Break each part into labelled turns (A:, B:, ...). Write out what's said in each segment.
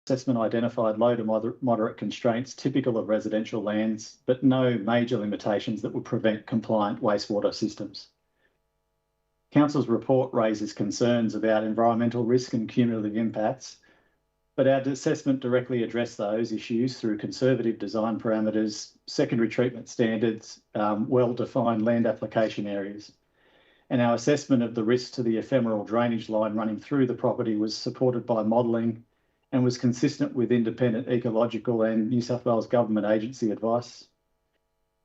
A: assessment identified low to moderate constraints typical of residential lands, but no major limitations that would prevent compliant wastewater systems. Council's report raises concerns about environmental risk and cumulative impacts, but our assessment directly addressed those issues through conservative design parameters, secondary treatment standards, well-defined land application areas. And our assessment of the risk to the ephemeral drainage line running through the property was supported by modelling and was consistent with independent ecological and New South Wales government agency advice.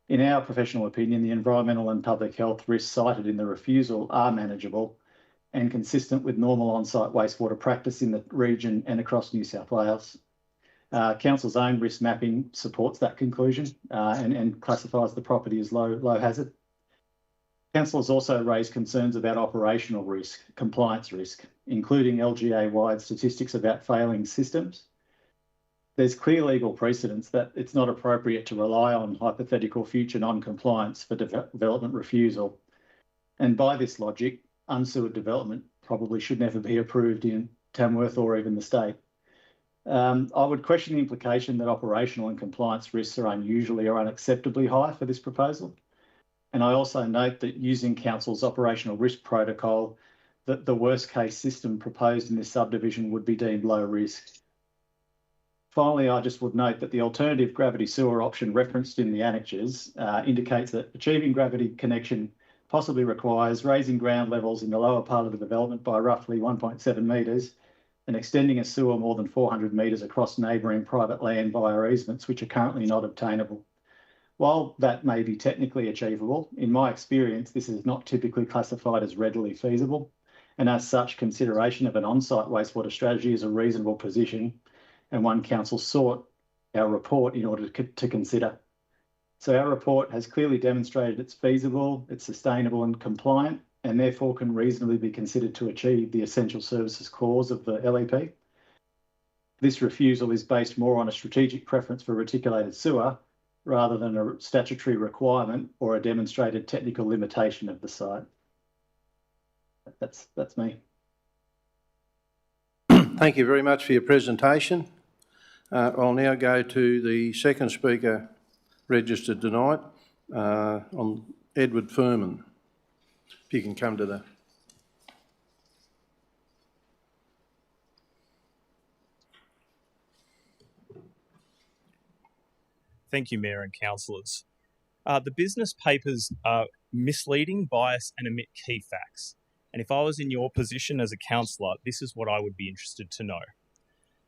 A: In our professional opinion, the environmental and public health risks cited in the refusal are manageable and consistent with normal on-site wastewater practice in the region and across New South Wales. Council's own risk mapping supports that conclusion and classifies the property as low hazard. Council has also raised concerns about operational risk, compliance risk, including LGA-wide statistics about failing systems. There's clear legal precedence that it's not appropriate to rely on hypothetical future non-compliance for development refusal. And by this logic, unsewered development probably should never be approved in Tamworth or even the state. I would question the implication that operational and compliance risks are unusually or unacceptably high for this proposal. And I also note that using Council's operational risk protocol, that the worst case system proposed in this subdivision would be deemed low risk. Finally, I just would note that the alternative gravity sewer option referenced in the annexures indicates that achieving gravity connection possibly requires raising ground levels in the lower part of the development by roughly 1.7 metres and extending a sewer more than 400 metres across neighbouring private land via easements which are currently not obtainable. While that may be technically achievable, in my experience, this is not typically classified as readily feasible, and as such, consideration of an on-site wastewater strategy is a reasonable position and one Council sought our report in order to consider. So our report has clearly demonstrated it's feasible, it's sustainable and compliant, and therefore can reasonably be considered to achieve the essential services clause of the LEP. This refusal is based more on a strategic preference for reticulated sewer rather than a statutory requirement or a demonstrated technical limitation of the site. That's me.
B: Thank you very much for your presentation. I'll now go to the second speaker registered tonight, on Edward Furman. If you can come to the...
C: Thank you, Mayor and councillors. The business papers are misleading, biased and omit key facts. And if I was in your position as a councillor, this is what I would be interested to know.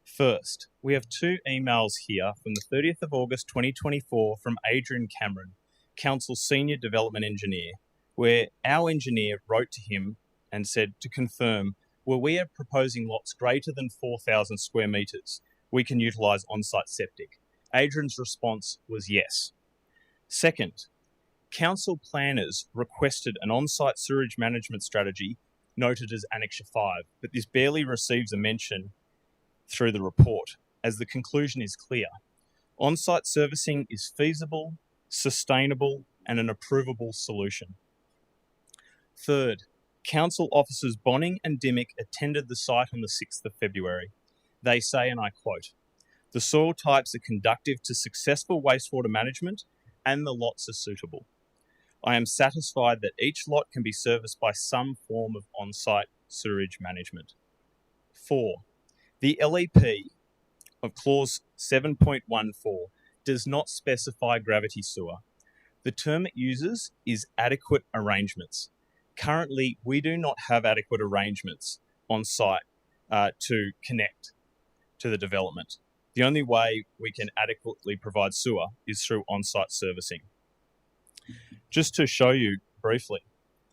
C: First, we have two emails here from the 30th of August 2024 from Adrian Cameron, Council's Senior Development Engineer, where our engineer wrote to him and said to confirm, where we are proposing lots greater than 4,000 square metres, we can utilise on-site septic. Adrian's response was yes. Second, council planners requested an on-site sewage management strategy noted as Annexure 5, but this barely receives a mention through the report, as the conclusion is clear. On-site servicing is feasible, sustainable, and an approvable solution. Third, council officers Bonning and Dimmick attended the site on the 6th of February. They say, and I quote, "The soil types are conducive to successful wastewater management and the lots are suitable. I am satisfied that each lot can be serviced by some form of on-site sewerage management." 4. The LEP of clause 7.14 does not specify gravity sewer. The term it uses is adequate arrangements. Currently, we do not have adequate arrangements on site to connect to the development. The only way we can adequately provide sewer is through on-site servicing. Just to show you briefly,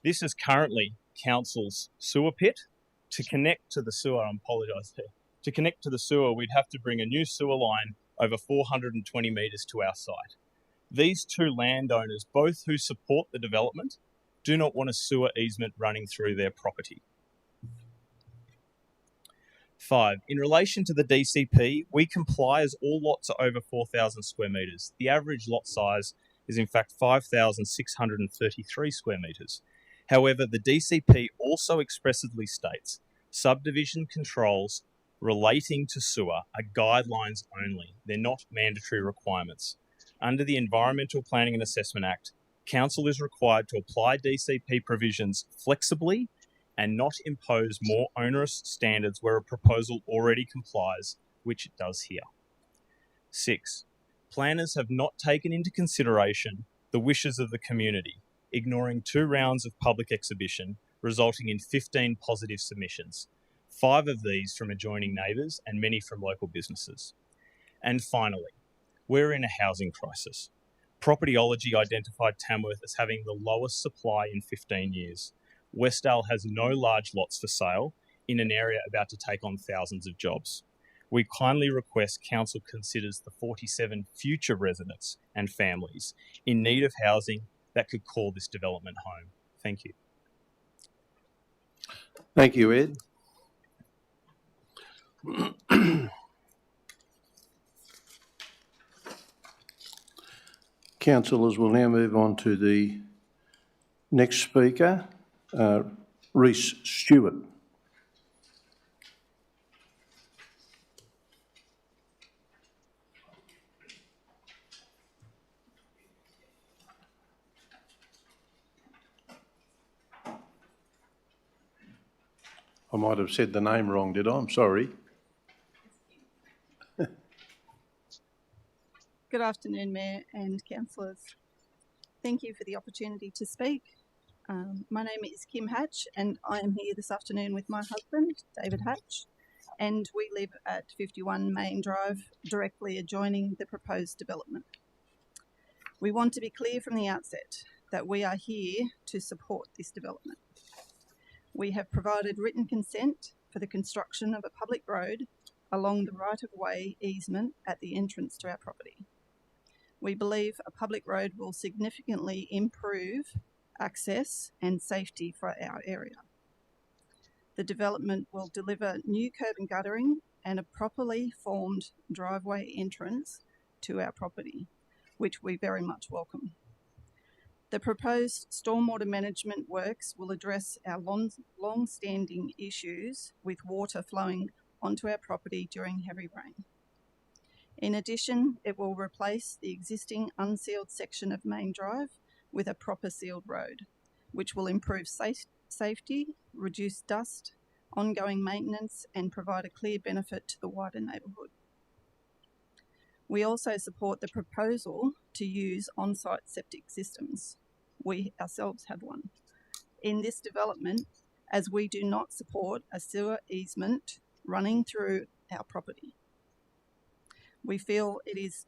C: this is currently council's sewer pit. To connect to the sewer, I apologise there. To connect to the sewer, we'd have to bring a new sewer line over 420 metres to our site. These two landowners, both who support the development, do not want a sewer easement running through their property. 5. In relation to the DCP, we comply as all lots are over 4,000 square metres. The average lot size is in fact 5,633 square metres. However, the DCP also expressly states subdivision controls relating to sewer are guidelines only. They're not mandatory requirements. Under the Environmental Planning and Assessment Act, Council is required to apply DCP provisions flexibly and not impose more onerous standards where a proposal already complies, which it does here. 6. Planners have not taken into consideration the wishes of the community, ignoring 2 rounds of public exhibition, resulting in 15 positive submissions, 5 of these from adjoining neighbours and many from local businesses. And finally, we're in a housing crisis. Propertyology identified Tamworth as having the lowest supply in 15 years. WESTDALE has no large lots for sale in an area about to take on thousands of jobs. We kindly request Council considers the 47 future residents and families in need of housing that could call this development home. Thank you.
B: Thank you, Ed. Councillors, will now move on to the next speaker, Rhys Stewart. I might have said the name wrong, did I? I'm sorry.
D: Good afternoon, Mayor and councillors. Thank you for the opportunity to speak. My name is Kim Hatch and I am here this afternoon with my husband, David Hatch, and we live at 51 Mayne Drive, directly adjoining the proposed development. We want to be clear from the outset that we are here to support this development. We have provided written consent for the construction of a public road along the right-of-way easement at the entrance to our property. We believe a public road will significantly improve access and safety for our area. The development will deliver new curb and guttering and a properly formed driveway entrance to our property, which we very much welcome. The proposed stormwater management works will address our long-standing issues with water flowing onto our property during heavy rain. In addition, it will replace the existing unsealed section of Mayne Drive with a proper sealed road, which will improve safety, reduce dust, ongoing maintenance, and provide a clear benefit to the wider neighbourhood. We also support the proposal to use on-site septic systems. We ourselves have one in this development, as we do not support a sewer easement running through our property. We feel it is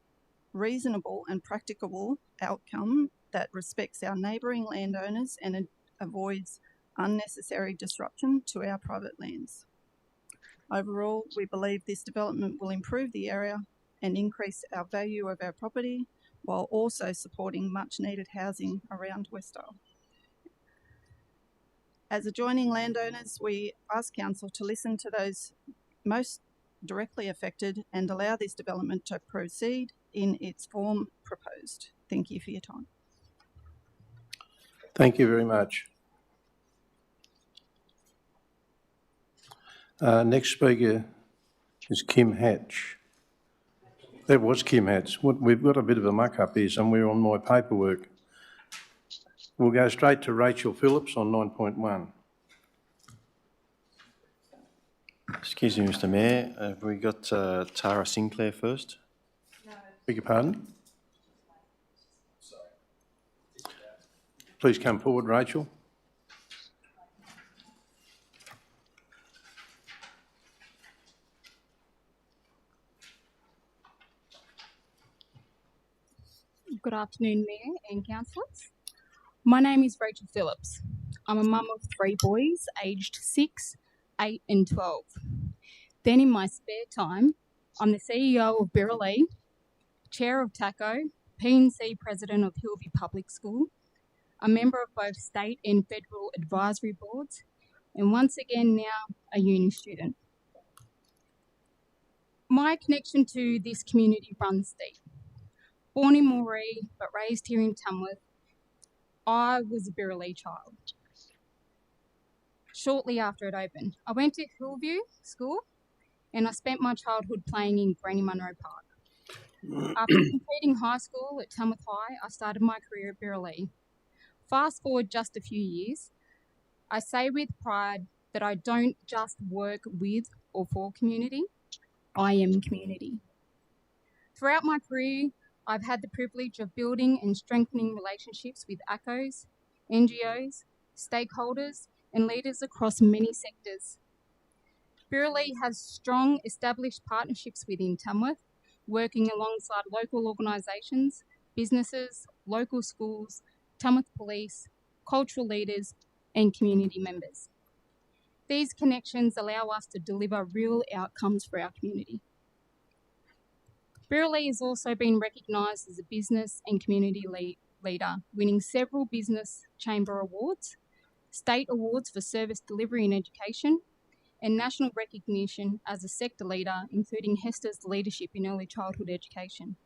D: reasonable and practicable outcome that respects our neighbouring landowners and avoids unnecessary disruption to our private lands. Overall, we believe this development will improve the area and increase our value of our property while also supporting much needed housing around WESTDALE. As adjoining landowners, we ask Council to listen to those most directly affected and allow this development to proceed in its form proposed. Thank you for your time.
B: Thank you very much. Next speaker is Kim Hatch. That was Kim Hatch. We've got a bit of a muck up here somewhere on my paperwork. We'll go straight to Rachel Phillips on 9.1.
E: Excuse me, Mr. Mayor. Have we got Tara Sinclair first?
D: No.
B: Beg your pardon? Please come forward, Rachel.
F: Good afternoon, Mayor and councillors. My name is Rachel Phillips. I'm a mum of 3 boys, aged 6, 8 and 12. Then in my spare time, I'm the CEO of BARRABA, Chair of TACO, P&C President of Hillview Public School, a member of both state and federal advisory boards, and once again now a uni student. My connection to this community runs deep. Born in Moree but raised here in Tamworth, I was a BARRABA child. Shortly after it opened, I went to Hillview School and I spent my childhood playing in Granny Munro Park. After completing high school at Tamworth High, I started my career at Birralee. Fast forward just a few years, I say with pride that I don't just work with or for community, I am community. Throughout my career, I've had the privilege of building and strengthening relationships with ACOs, NGOs, stakeholders, and leaders across many sectors. Birralee has strong established partnerships within Tamworth, working alongside local organisations, businesses, local schools, Tamworth Police, cultural leaders, and community members. These connections allow us to deliver real outcomes for our community. Birralee has also been recognised as a business and community leader, winning several Business Chamber Awards, state awards for service delivery and education, and national recognition as a sector leader, including Hester's Leadership in Early Childhood Education.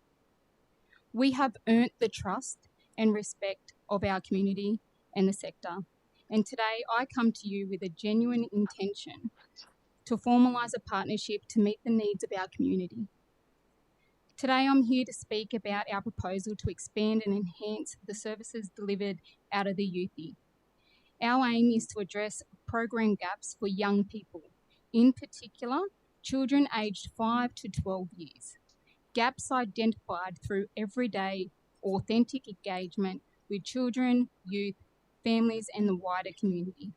F: We have earned the trust and respect of our community and the sector, and today I come to you with a genuine intention to formalise a partnership to meet the needs of our community. Today I'm here to speak about our proposal to expand and enhance the services delivered out of the Youthy. Our aim is to address program gaps for young people, in particular children aged 5 to 12 years. Gaps identified through everyday, authentic engagement with children, youth, families and the wider community.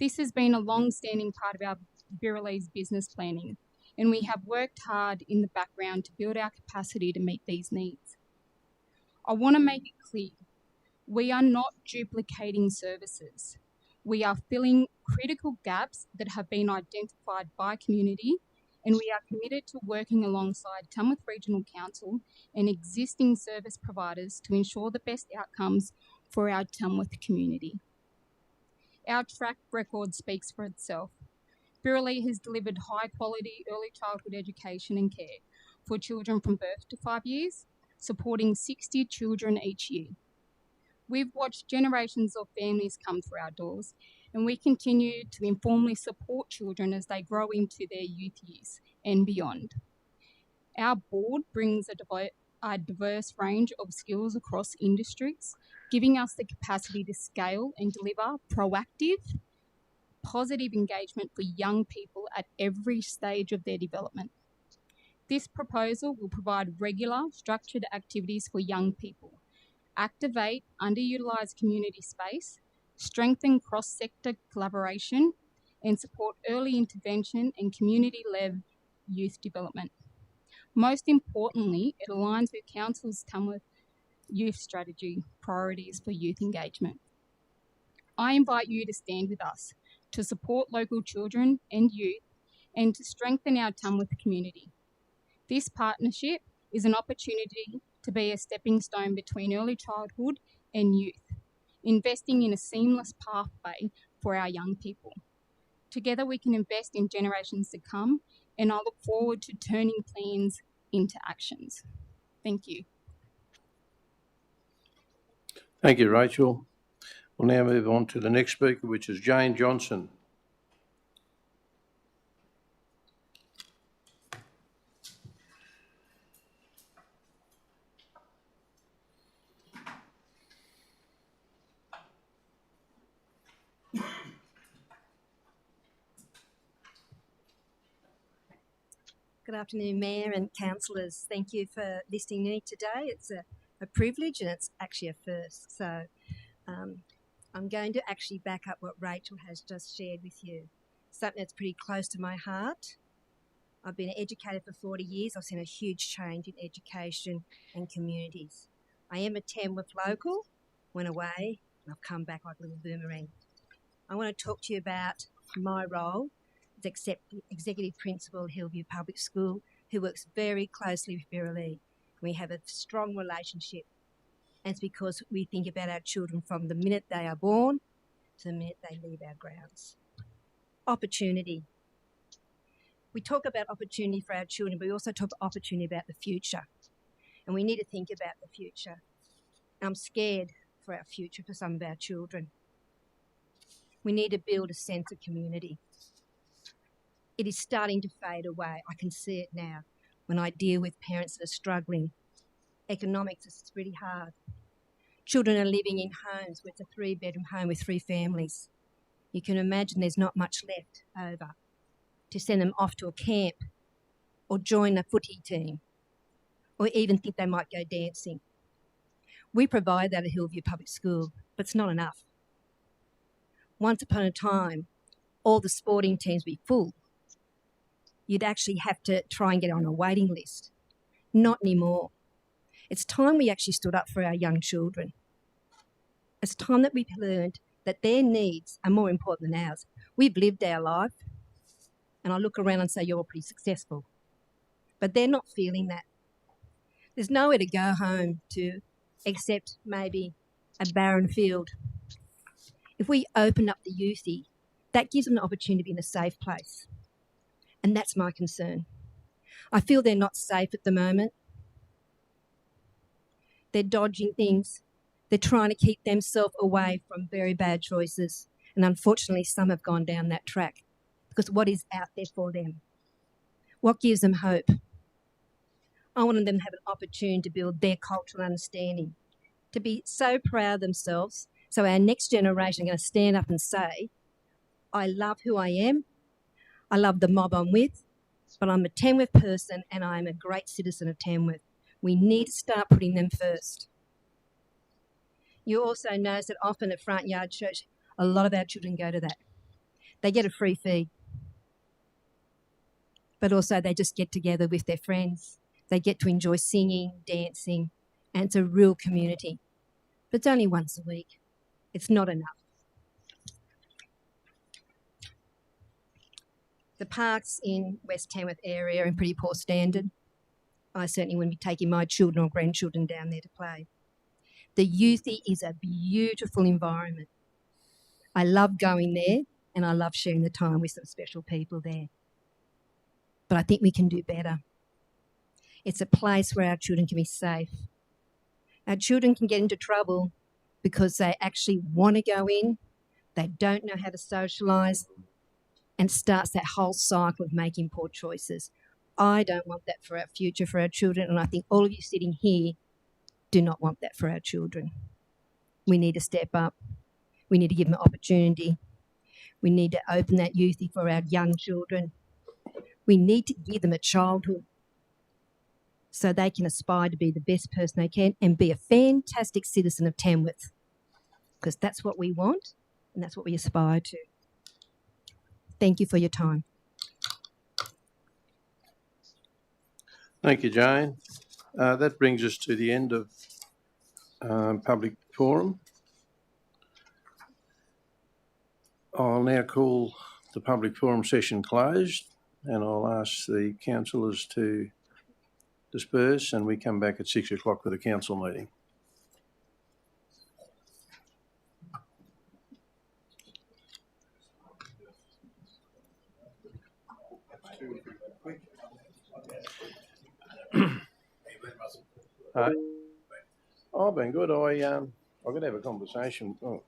F: This has been a long-standing part of our Birralee's business planning, and we have worked hard in the background to build our capacity to meet these needs. I want to make it clear, we are not duplicating services. We are filling critical gaps that have been identified by community, and we are committed to working alongside Tamworth Regional Council and existing service providers to ensure the best outcomes for our Tamworth community. Our track record speaks for itself. Birralee has delivered high quality early childhood education and care for children from birth to 5 years, supporting 60 children each year. We've watched generations of families come through our doors, and we continue to informally support children as they grow into their youth years and beyond. Our board brings a diverse range of skills across industries, giving us the capacity to scale and deliver proactive, positive engagement for young people at every stage of their development. This proposal will provide regular, structured activities for young people, activate underutilised community space, strengthen cross-sector collaboration, and support early intervention and community-led youth development. Most importantly, it aligns with Council's Tamworth Youth Strategy priorities for youth engagement. I invite you to stand with us to support local children and youth and to strengthen our Tamworth community. This partnership is an opportunity to be a stepping stone between early childhood and youth, investing in a seamless pathway for our young people. Together we can invest in generations to come, and I look forward to turning plans into actions. Thank you.
B: Thank you, Rachel. We'll now move on to the next speaker, which is Jane Johnson.
G: Good afternoon, Mayor and councillors. Thank you for listening to me today. It's a privilege and it's actually a first. So I'm going to actually back up what Rachel has just shared with you, something that's pretty close to my heart. I've been an educator for 40 years. I've seen a huge change in education and communities. I am a Tamworth local, went away, and I've come back like a little boomerang. I want to talk to you about my role as Executive Principal at Hillview Public School, who works very closely with Birralee. We have a strong relationship, and it's because we think about our children from the minute they are born to the minute they leave our grounds. Opportunity. We talk about opportunity for our children, but we also talk opportunity about the future, and we need to think about the future. I'm scared for our future for some of our children. We need to build a sense of community. It is starting to fade away. I can see it now when I deal with parents that are struggling. Economics is really hard. Children are living in homes with a 3-bedroom home with 3 families. You can imagine there's not much left over to send them off to a camp or join a footy team or even think they might go dancing. We provide that at Hillview Public School, but it's not enough. Once upon a time, all the sporting teams would be full. You'd actually have to try and get on a waiting list. Not anymore. It's time we actually stood up for our young children. It's time that we've learned that their needs are more important than ours. We've lived our life, and I look around and say, you're all pretty successful. But they're not feeling that. There's nowhere to go home to except maybe a barren field. If we open up the youthie, that gives them an opportunity to be in a safe place. And that's my concern. I feel they're not safe at the moment. They're dodging things. They're trying to keep themselves away from very bad choices. And unfortunately, some have gone down that track because what is out there for them? What gives them hope? I want them to have an opportunity to build their cultural understanding, to be so proud of themselves, so our next generation are going to stand up and say, I love who I am, I love the mob I'm with, but I'm a Tamworth person and I'm a great citizen of Tamworth. We need to start putting them first. You also notice that often at Front Yard Church, a lot of our children go to that. They get a free feed, but also they just get together with their friends. They get to enjoy singing, dancing, and it's a real community. But it's only once a week. It's not enough. The parks in West Tamworth area are in pretty poor standard. I certainly wouldn't be taking my children or grandchildren down there to play. The youthie is a beautiful environment. I love going there and I love sharing the time with some special people there. But I think we can do better. It's a place where our children can be safe. Our children can get into trouble because they actually want to go in, they don't know how to socialise, and starts that whole cycle of making poor choices. I don't want that for our future, for our children, and I think all of you sitting here do not want that for our children. We need to step up. We need to give them an opportunity. We need to open that youthie for our young children. We need to give them a childhood so they can aspire to be the best person they can and be a fantastic citizen of Tamworth, because that's what we want and that's what we aspire to. Thank you for your time.
B: Thank you, Jane. That brings us to the end of public forum. I'll now call the public forum session closed and I'll ask the councillors to disperse and we come back at 6 o'clock for the council meeting. I've been good. I'm going to have a conversation. Oh.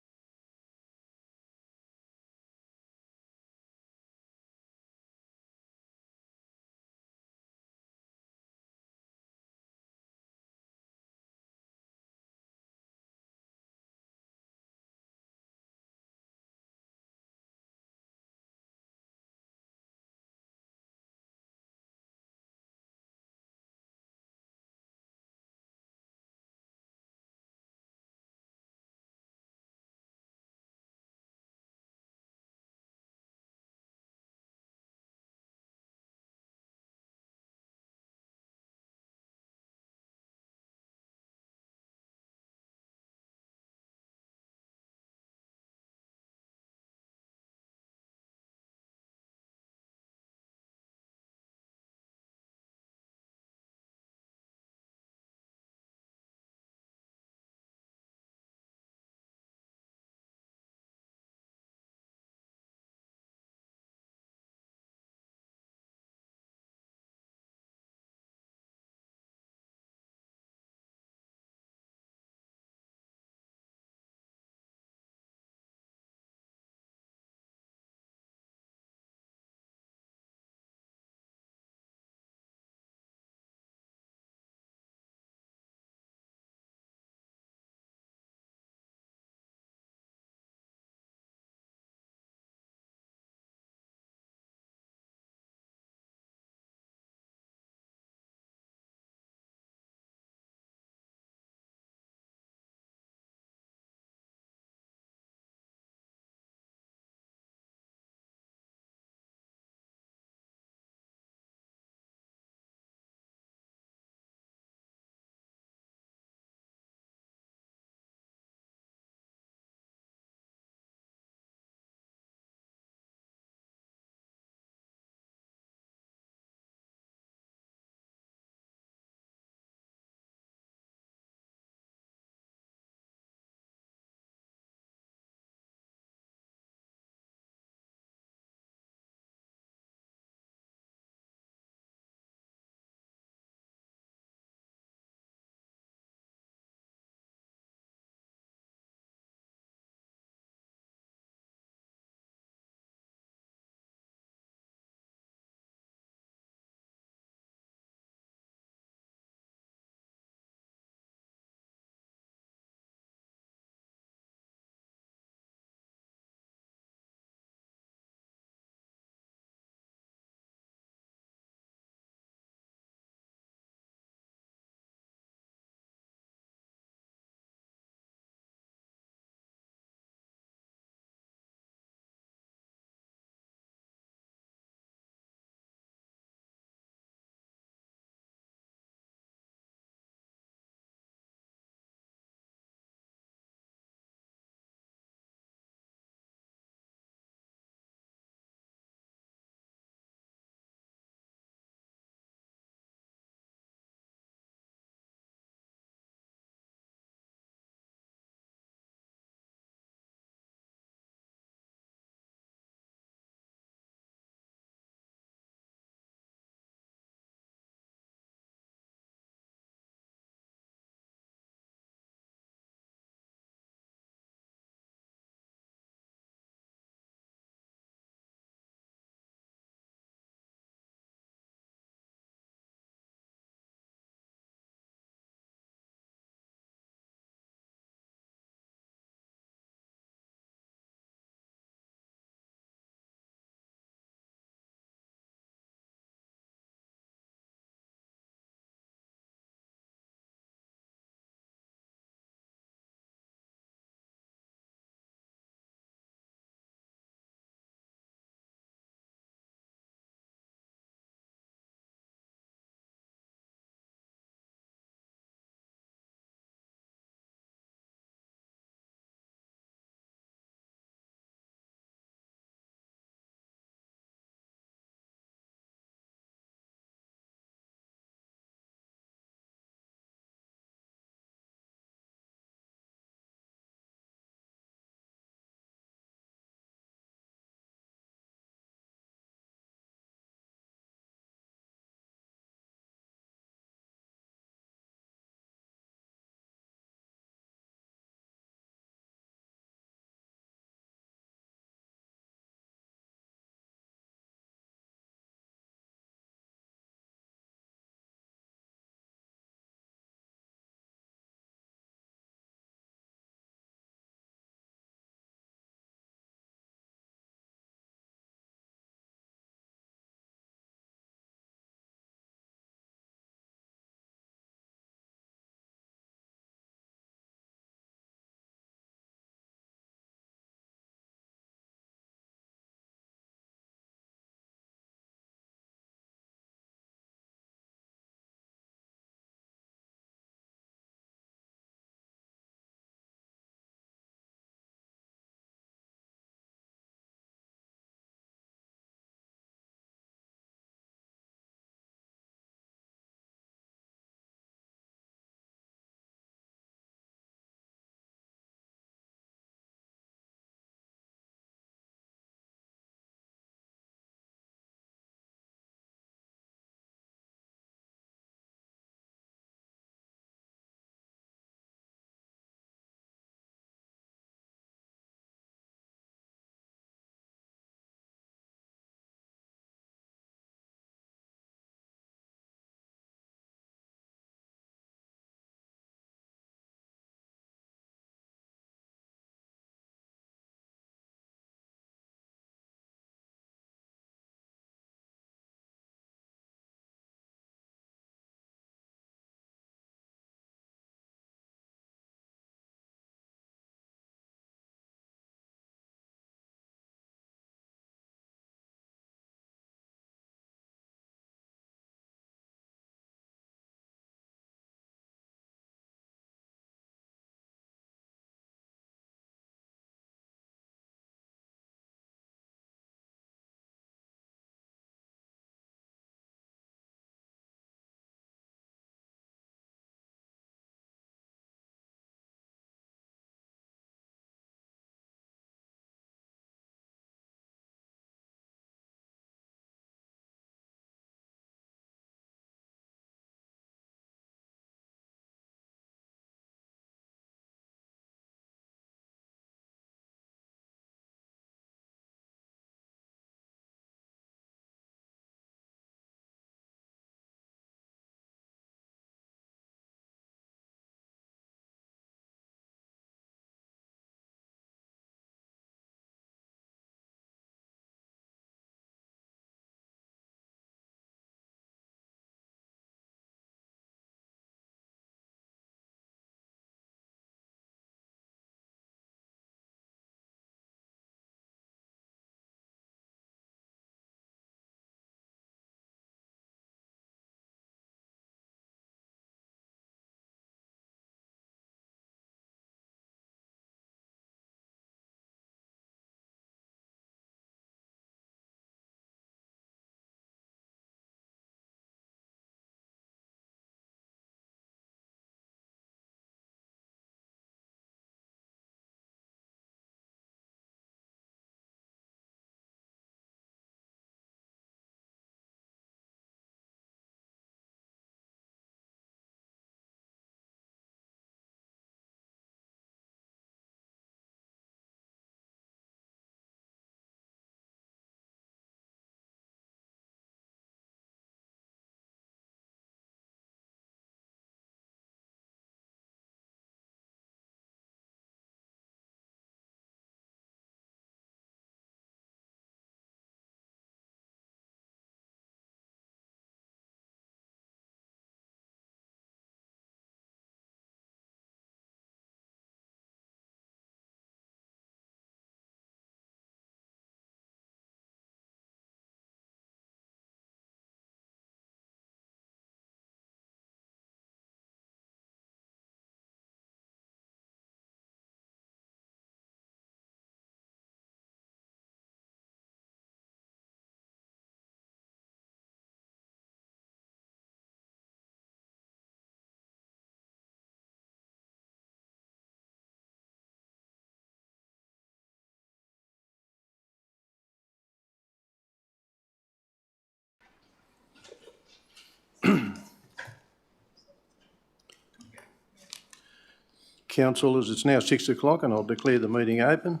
B: Councillors, it's now 6 o'clock and I'll declare the meeting open.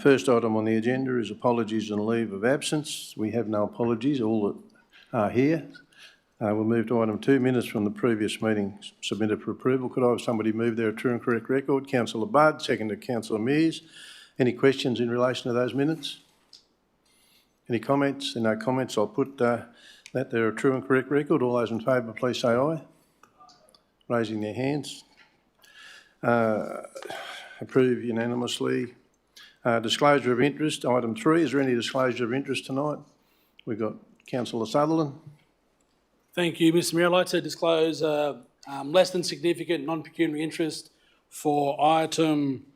B: First item on the agenda is apologies and leave of absence. We have no apologies, all that are here. We'll move to item 2, minutes from the previous meeting submitted for approval. Could I have somebody move their true and correct record? Councillor Budd, seconded Councillor Mears. Any questions in relation to those minutes? Any comments? There are no comments. I'll put that they're a true and correct record. All those in favour, please say aye. Raising their hands. Approved unanimously. Disclosure of interest, item 3. Is there any disclosure of interest tonight? We've got Councillor Sutherland.
H: Thank you, Mr Mayor. I'd like to disclose less than significant non-pecuniary interest for item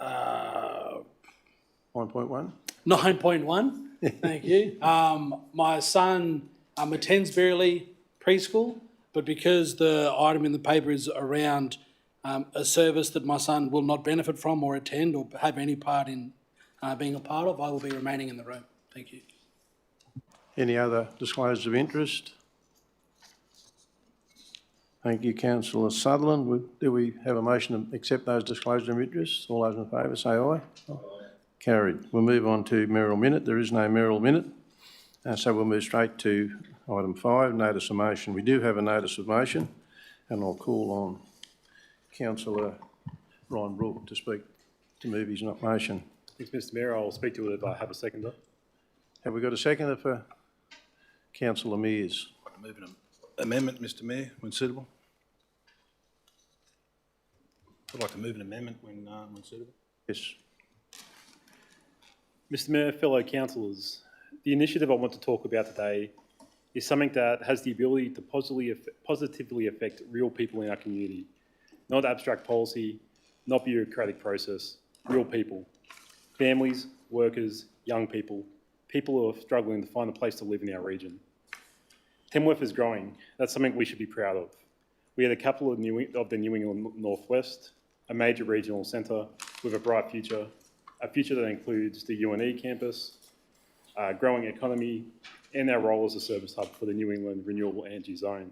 B: 9.1.
H: 9.1. Thank you. My son attends Berryley Preschool, but because the item in the paper is around a service that my son will not benefit from or attend or have any part in being a part of, I will be remaining in the room. Thank you.
B: Any other disclosures of interest? Thank you, Councillor Sutherland. Do we have a motion to accept those disclosures of interest? All those in favour say aye. Aye. Carried. We'll move on to mayoral minute. There is no mayoral minute. So we'll move straight to item 5, notice of motion. We do have a notice of motion, and I'll call on Councillor Ryan Brooke to speak to move his motion.
I: Thanks, Mr Mayor. I'll speak to it if I have a seconder.
B: Have we got a seconder for Councillor Mears?
J: Move an amendment, Mr Mayor, when suitable. I'd like to move an amendment when suitable.
B: Yes.
I: Mr Mayor, fellow councillors, the initiative I want to talk about today is something that has the ability to positively affect real people in our community. Not abstract policy, not bureaucratic process, real people. Families, workers, young people, people who are struggling to find a place to live in our region. Tamworth is growing. That's something we should be proud of. We are the capital of the New England Northwest, a major regional centre with a bright future, a future that includes the UNE campus, a growing economy, and our role as a service hub for the New England Renewable Energy Zone.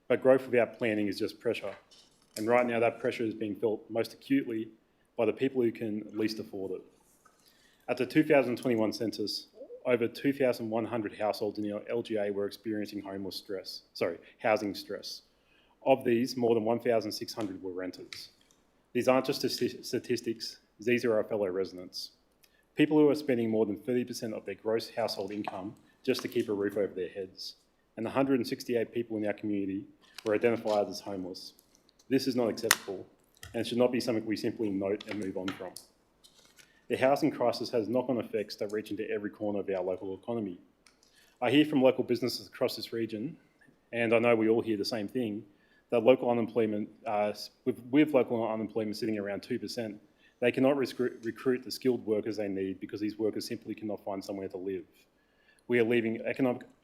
I: But growth without planning is just pressure. And right now that pressure is being felt most acutely by the people who can least afford it. At the 2021 census, over 2,100 households in our LGA were experiencing housing stress. Of these, more than 1,600 were renters. These aren't just statistics, these are our fellow residents. People who are spending more than 30% of their gross household income just to keep a roof over their heads. And 168 people in our community were identified as homeless. This is not acceptable and should not be something we simply note and move on from. The housing crisis has knock-on effects that reach into every corner of our local economy. I hear from local businesses across this region, and I know we all hear the same thing, that local unemployment, with local unemployment sitting around 2%, they cannot recruit the skilled workers they need because these workers simply cannot find somewhere to live. We are leaving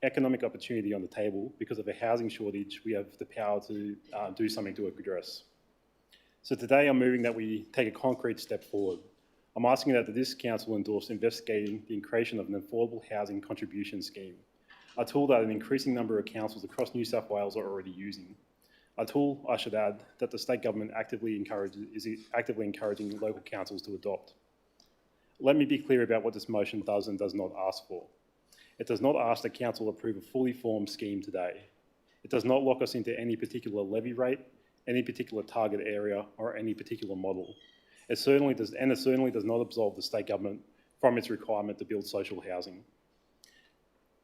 I: economic opportunity on the table because of a housing shortage we have the power to do something to address. So today I'm moving that we take a concrete step forward. I'm asking that this council endorse investigating the creation of an affordable housing contribution scheme, a tool that an increasing number of councils across New South Wales are already using. A tool, I should add, that the state government is actively encouraging local councils to adopt. Let me be clear about what this motion does and does not ask for. It does not ask that council approve a fully formed scheme today. It does not lock us into any particular levy rate, any particular target area, or any particular model. It certainly does not absolve the state government from its requirement to build social housing.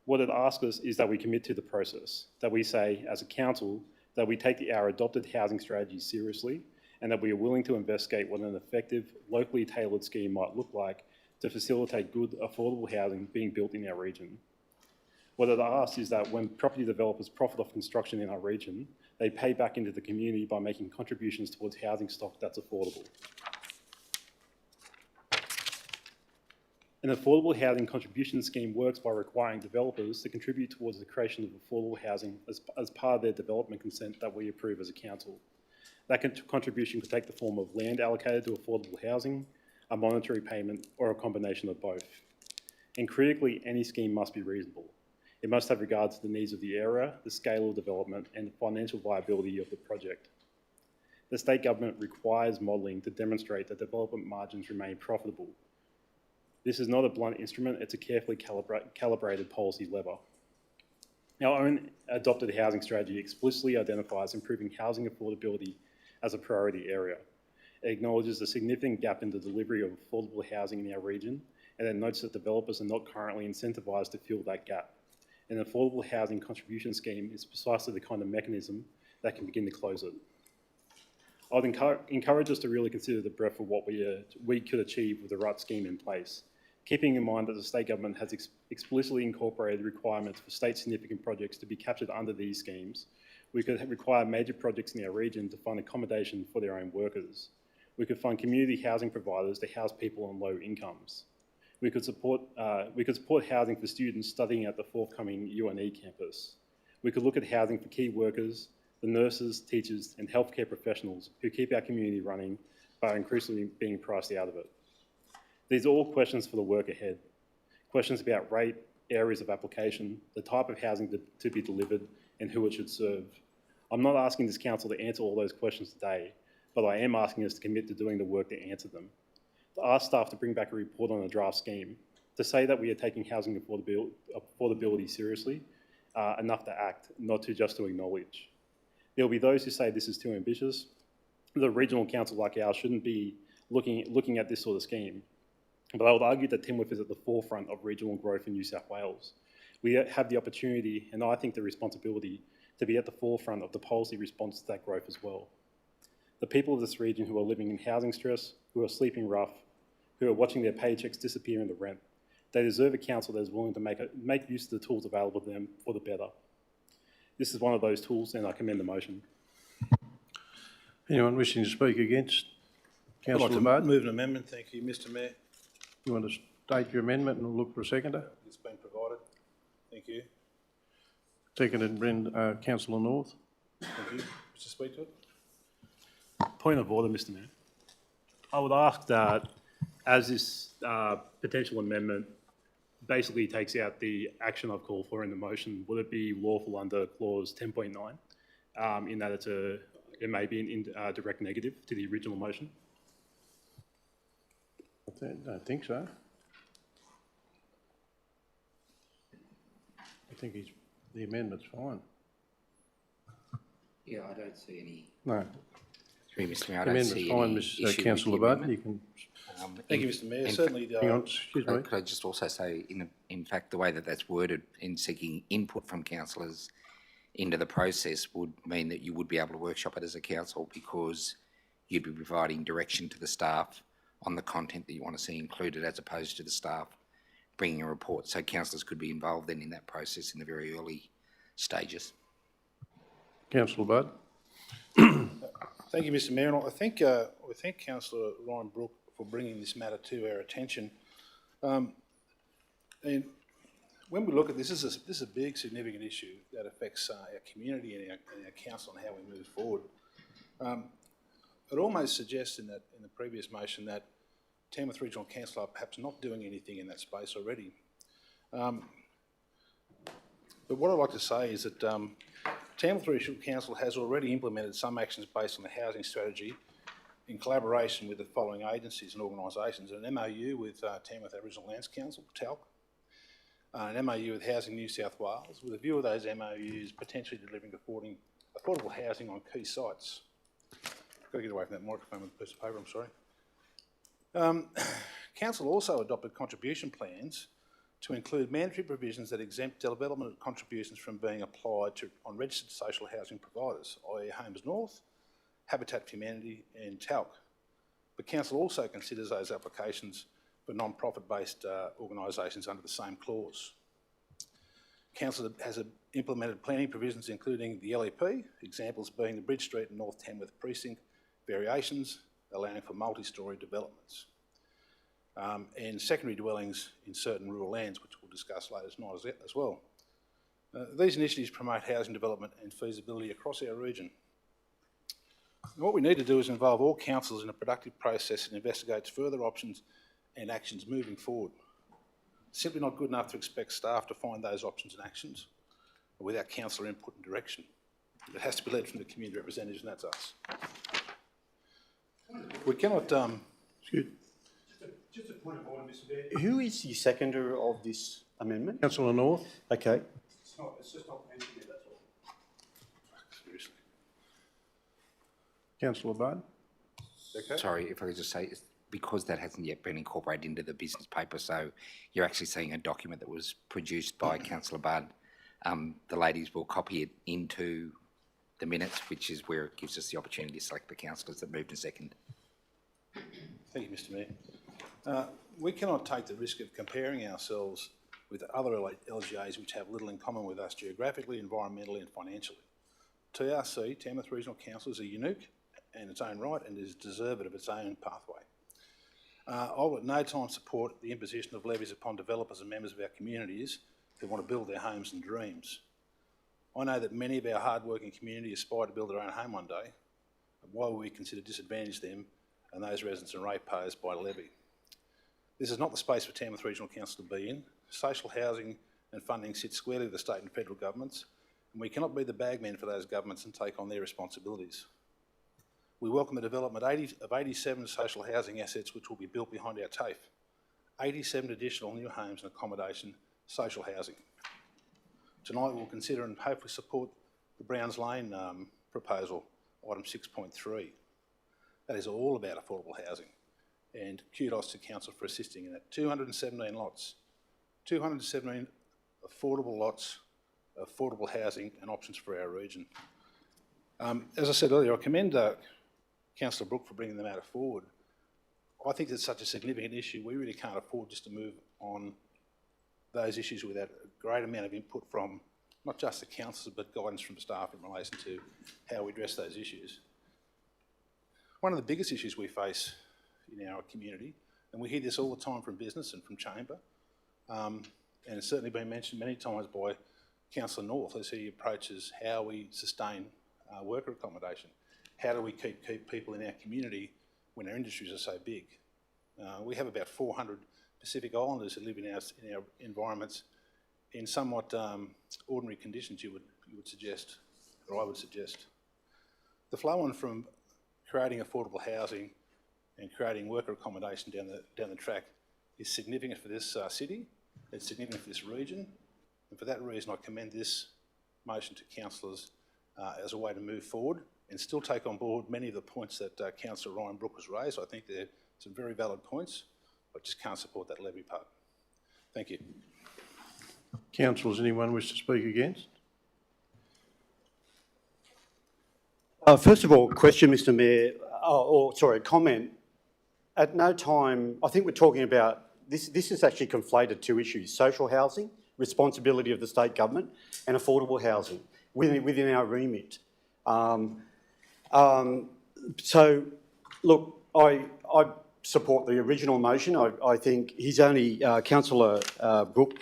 I: What it asks us is that we commit to the process, that we say, as a council, that we take our adopted housing strategy seriously, and that we are willing to investigate what an effective, locally tailored scheme might look like to facilitate good, affordable housing being built in our region. What it asks is that when property developers profit off construction in our region, they pay back into the community by making contributions towards housing stock that's affordable. An affordable housing contribution scheme works by requiring developers to contribute towards the creation of affordable housing as part of their development consent that we approve as a council. That contribution could take the form of land allocated to affordable housing, a monetary payment, or a combination of both. And critically, any scheme must be reasonable. It must have regard to the needs of the area, the scale of development, and the financial viability of the project. The state government requires modelling to demonstrate that development margins remain profitable. This is not a blunt instrument, it's a carefully calibrated policy lever. Our own adopted housing strategy explicitly identifies improving housing affordability as a priority area. It acknowledges the significant gap in the delivery of affordable housing in our region, and it notes that developers are not currently incentivised to fill that gap. An affordable housing contribution scheme is precisely the kind of mechanism that can begin to close it. I'd encourage us to really consider the breadth of what we could achieve with the right scheme in place, keeping in mind that the state government has explicitly incorporated requirements for state significant projects to be captured under these schemes. We could require major projects in our region to fund accommodation for their own workers. We could fund community housing providers to house people on low incomes. We could support housing for students studying at the forthcoming UNE campus. We could look at housing for key workers, the nurses, teachers and healthcare professionals who keep our community running but are increasingly being priced out of it. These are all questions for the work ahead. Questions about rate, areas of application, the type of housing to be delivered and who it should serve. I'm not asking this council to answer all those questions today, but I am asking us to commit to doing the work to answer them. To ask staff to bring back a report on a draft scheme, to say that we are taking housing affordability seriously, enough to act, not just to acknowledge. There will be those who say this is too ambitious. The regional council like ours shouldn't be looking at this sort of scheme. But I would argue that Tamworth is at the forefront of regional growth in New South Wales. We have the opportunity, and I think the responsibility, to be at the forefront of the policy response to that growth as well. The people of this region who are living in housing stress, who are sleeping rough, who are watching their paychecks disappear in the rent, they deserve a council that is willing to make use of the tools available to them for the better. This is one of those tools, and I commend the motion.
B: Anyone wishing to speak against?
J: I'd like to
B: Councillor
J: move an amendment, thank you, Mr Mayor.
B: You want to state your amendment and we'll look for a seconder?
J: It's been provided. Thank you.
B: Seconded, Councillor North.
J: Thank you. Mr Speaker.
I: Point of order, Mr Mayor. I would ask that as this potential amendment basically takes out the action I've called for in the motion, would it be lawful under clause 10.9 in that it may be in direct negative to the original motion?
B: I don't think so. I think the amendment's fine.
K: Yeah, I don't see any.
B: No.
K: Through Mr Mayor, I
B: The
K: don't see
B: amendment's fine,
K: any
B: Councillor Budd. You can.
J: Thank you, Mr Mayor. Certainly.
B: Hang on, excuse me.
K: Could I just also say, in fact, the way that that's worded in seeking input from councillors into the process would mean that you would be able to workshop it as a council because you'd be providing direction to the staff on the content that you want to see included as opposed to the staff bringing a report. So councillors could be involved then in that process in the very early stages.
B: Councillor Budd.
J: Thank you, Mr Mayor. And I thank Councillor Ryan Brook for bringing this matter to our attention. And when we look at this, this is a big, significant issue that affects our community and our council and how we move forward. It almost suggests in the previous motion that Tamworth Regional Council are perhaps not doing anything in that space already. But what I'd like to say is that Tamworth Regional Council has already implemented some actions based on the housing strategy in collaboration with the following agencies and organisations: an MOU with Tamworth Aboriginal Lands Council, TALC, an MOU with Housing New South Wales, with a view of those MOUs potentially delivering affordable housing on key sites. I've got to get away from that microphone with a piece of paper, I'm sorry. Council also adopted contribution plans to include mandatory provisions that exempt development contributions from being applied on registered social housing providers, i.e. Homes North, Habitat for Humanity and TALC. But Council also considers those applications for non-profit based organisations under the same clause. Council has implemented planning provisions including the LEP, examples being the Bridge Street and North Tamworth Precinct variations, allowing for multi-storey developments, and secondary dwellings in certain rural lands, which we'll discuss later tonight as well. These initiatives promote housing development and feasibility across our region. And what we need to do is involve all councils in a productive process and investigate further options and actions moving forward. It's simply not good enough to expect staff to find those options and actions without councillor input and direction. It has to be led from the community representatives, and that's us. We cannot,
L: Just a point of order, Mr. Mayor. Who is the seconder of this amendment?
B: Councillor North.
L: Okay.
H: It's just not mentioned here, that's all.
J: seriously.
B: Councillor Budd.
J: Okay.
K: Sorry, if I could just say, it's because that hasn't yet been incorporated into the business paper, so you're actually seeing a document that was produced by Councillor Budd. The ladies will copy it into the minutes, which is where it gives us the opportunity to select the councillors that moved to second.
J: Thank you, Mr. Mayor. We cannot take the risk of comparing ourselves with other LGAs which have little in common with us geographically, environmentally and financially. TRC, Tamworth Regional Council, is unique in its own right and is deserving of its own pathway. I will at no time support the imposition of levies upon developers and members of our communities who want to build their homes and dreams. I know that many of our hard-working community aspire to build their own home one day. Why would we consider disadvantage them and those residents and ratepayers by levy? This is not the space for Tamworth Regional Council to be in. Social housing and funding sits squarely with the state and federal governments, and we cannot be the bagmen for those governments and take on their responsibilities. We welcome the development of 87 social housing assets which will be built behind our TAFE. 87 additional new homes and accommodation, social housing. Tonight we'll consider and hopefully support the Browns Lane proposal, item 6.3. That is all about affordable housing, and kudos to Council for assisting in that. 217 lots, 217 affordable lots, affordable housing and options for our region. As I said earlier, I commend Councillor Brooke for bringing the matter forward. I think it's such a significant issue, we really can't afford just to move on those issues without a great amount of input from not just the councillors but guidance from staff in relation to how we address those issues. One of the biggest issues we face in our community, and we hear this all the time from business and from chamber, and it's certainly been mentioned many times by Councillor North as he approaches how we sustain worker accommodation. How do we keep people in our community when our industries are so big? We have about 400 Pacific Islanders who live in our environments in somewhat ordinary conditions, you would suggest, or I would suggest. The flow on from creating affordable housing and creating worker accommodation down the track is significant for this city, it's significant for this region, and for that reason I commend this motion to councillors as a way to move forward and still take on board many of the points that Councillor Ryan Brooke has raised. I think they're some very valid points. I just can't support that levy part. Thank you.
B: Councillors, anyone wish to speak against?
L: First of all, question, Mr. Mayor, comment. At no time, I think we're talking about, this is actually conflated two issues, social housing, responsibility of the state government, and affordable housing within our remit. So, look, I support the original motion. I think he's only, Councillor Brooke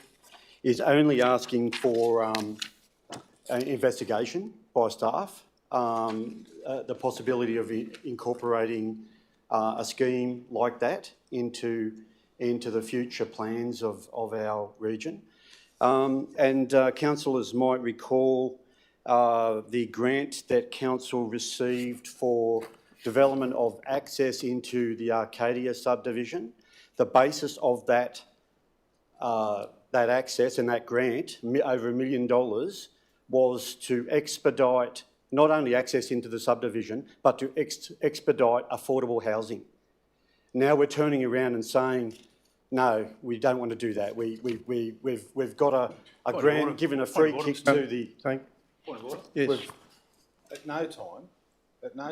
L: is only asking for an investigation by staff, the possibility of incorporating a scheme like that into the future plans of our region. And councillors might recall the grant that council received for development of access into the Arcadia subdivision. The basis of that access and that grant, over $1 million, was to expedite not only access into the subdivision, but to expedite affordable housing. Now we're turning around and saying, no, we don't want to do that. We've got a grant, given a free kick to the...
J: Point of order.
B: Yes.
J: At no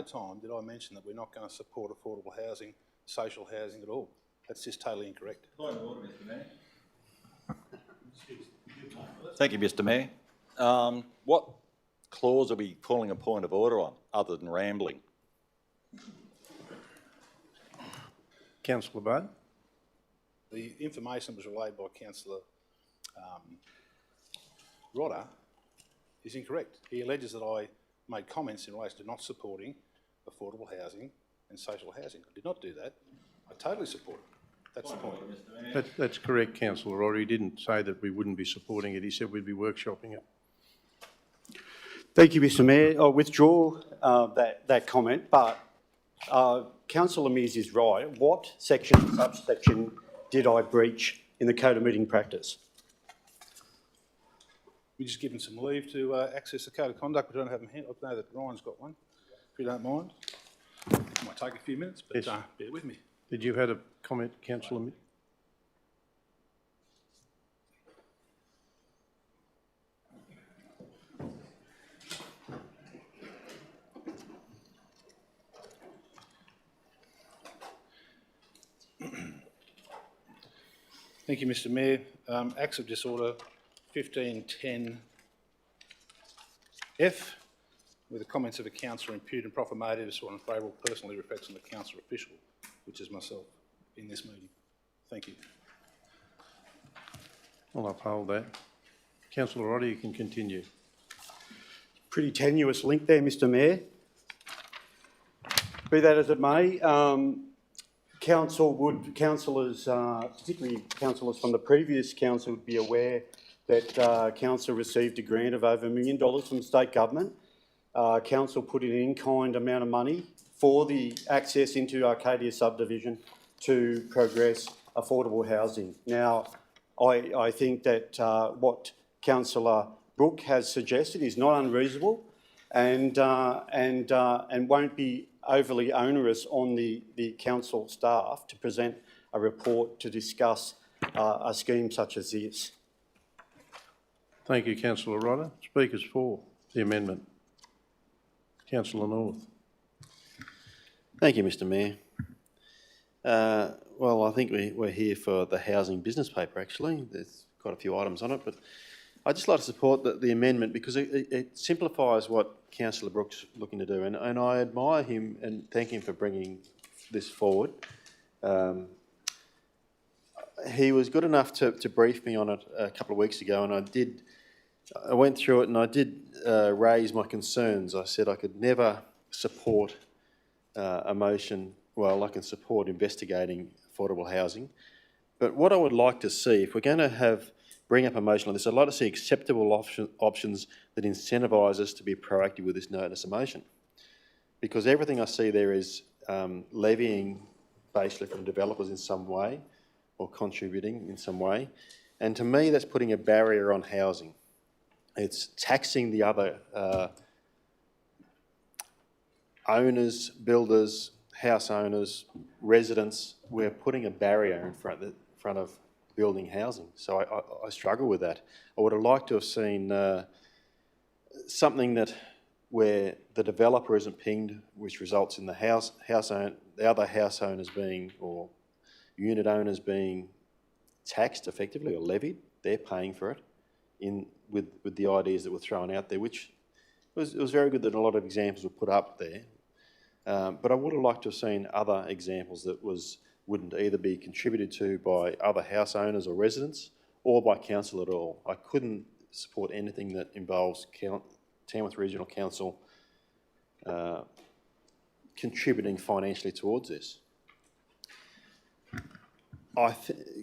J: time did I mention that we're not going to support affordable housing, social housing at all. That's just totally incorrect.
M: Point of order, Mr. Mayor. Thank you, Mr. Mayor. What clause are we calling a point of order on, other than rambling?
B: Councillor Budd.
J: The information that was relayed by Councillor Rodder is incorrect. He alleges that I made comments in relation to not supporting affordable housing and social housing. I did not do that. I totally support it. That's the point.
B: That's correct, Councillor Rodder. He didn't say that we wouldn't be supporting it. He said we'd be workshopping it.
L: Thank you, Mr. Mayor. I withdraw that comment, but Councillor Mears is right. What section, subsection did I breach in the Code of Meeting Practice?
J: We're just giving some leave to access the Code of Conduct. We don't have them here. I know that Ryan's got one, if you don't mind. It might take a few minutes, but
B: Yes.
J: Bear with me.
B: Did you have a comment, Councillor?
J: Thank you, Mr Mayor. Acts of Disorder 1510F, where the comments of a councillor impute and proffer motives or unfavourable personally reflects on the council official, which is myself, in this meeting. Thank you.
B: I'll uphold that. Councillor Roddy, you can continue.
L: Pretty tenuous link there, Mr Mayor. Be that as it may, councillors, particularly councillors from the previous council, would be aware that council received a grant of over $1 million from the state government. Council put in an in-kind amount of money for the access into Arcadia subdivision to progress affordable housing. Now, I think that what Councillor Brooke has suggested is not unreasonable and won't be overly onerous on the council staff to present a report to discuss a scheme such as this.
B: Thank you, Councillor Rodder. Speakers for the amendment. Councillor North.
E: Thank you, Mr Mayor. Well, I think we're here for the housing business paper, actually. There's quite a few items on it, but I'd just like to support the amendment because it simplifies what Councillor Brooks looking to do, and I admire him and thank him for bringing this forward. He was good enough to brief me on it a couple of weeks ago, and I went through it and I did raise my concerns. I said I could never support a motion. Well, I can support investigating affordable housing, but what I would like to see, if we're going to bring up a motion like this, I'd like to see acceptable options that incentivise us to be proactive with this notice of motion. Because everything I see there is levying basically from developers in some way or contributing in some way. And to me, that's putting a barrier on housing. It's taxing the other owners, builders, house owners, residents. We're putting a barrier in front of building housing. So I struggle with that. I would have liked to have seen something where the developer isn't pinged, which results in the other house owners being, or unit owners being taxed effectively or levied. They're paying for it with the ideas that were thrown out there, which it was very good that a lot of examples were put up there. But I would have liked to have seen other examples that wouldn't either be contributed to by other house owners or residents or by council at all. I couldn't support anything that involves Tamworth Regional Council contributing financially towards this.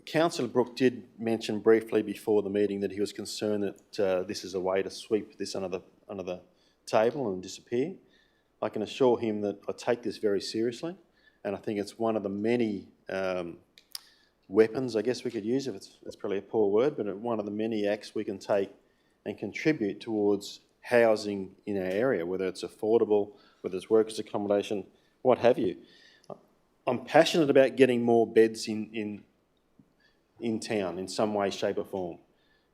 E: Councillor Brooke did mention briefly before the meeting that he was concerned that this is a way to sweep this under the table and disappear. I can assure him that I take this very seriously, and I think it's one of the many weapons, I guess we could use, if it's probably a poor word, but one of the many acts we can take and contribute towards housing in our area, whether it's affordable, whether it's workers' accommodation, what have you. I'm passionate about getting more beds in town in some way, shape or form.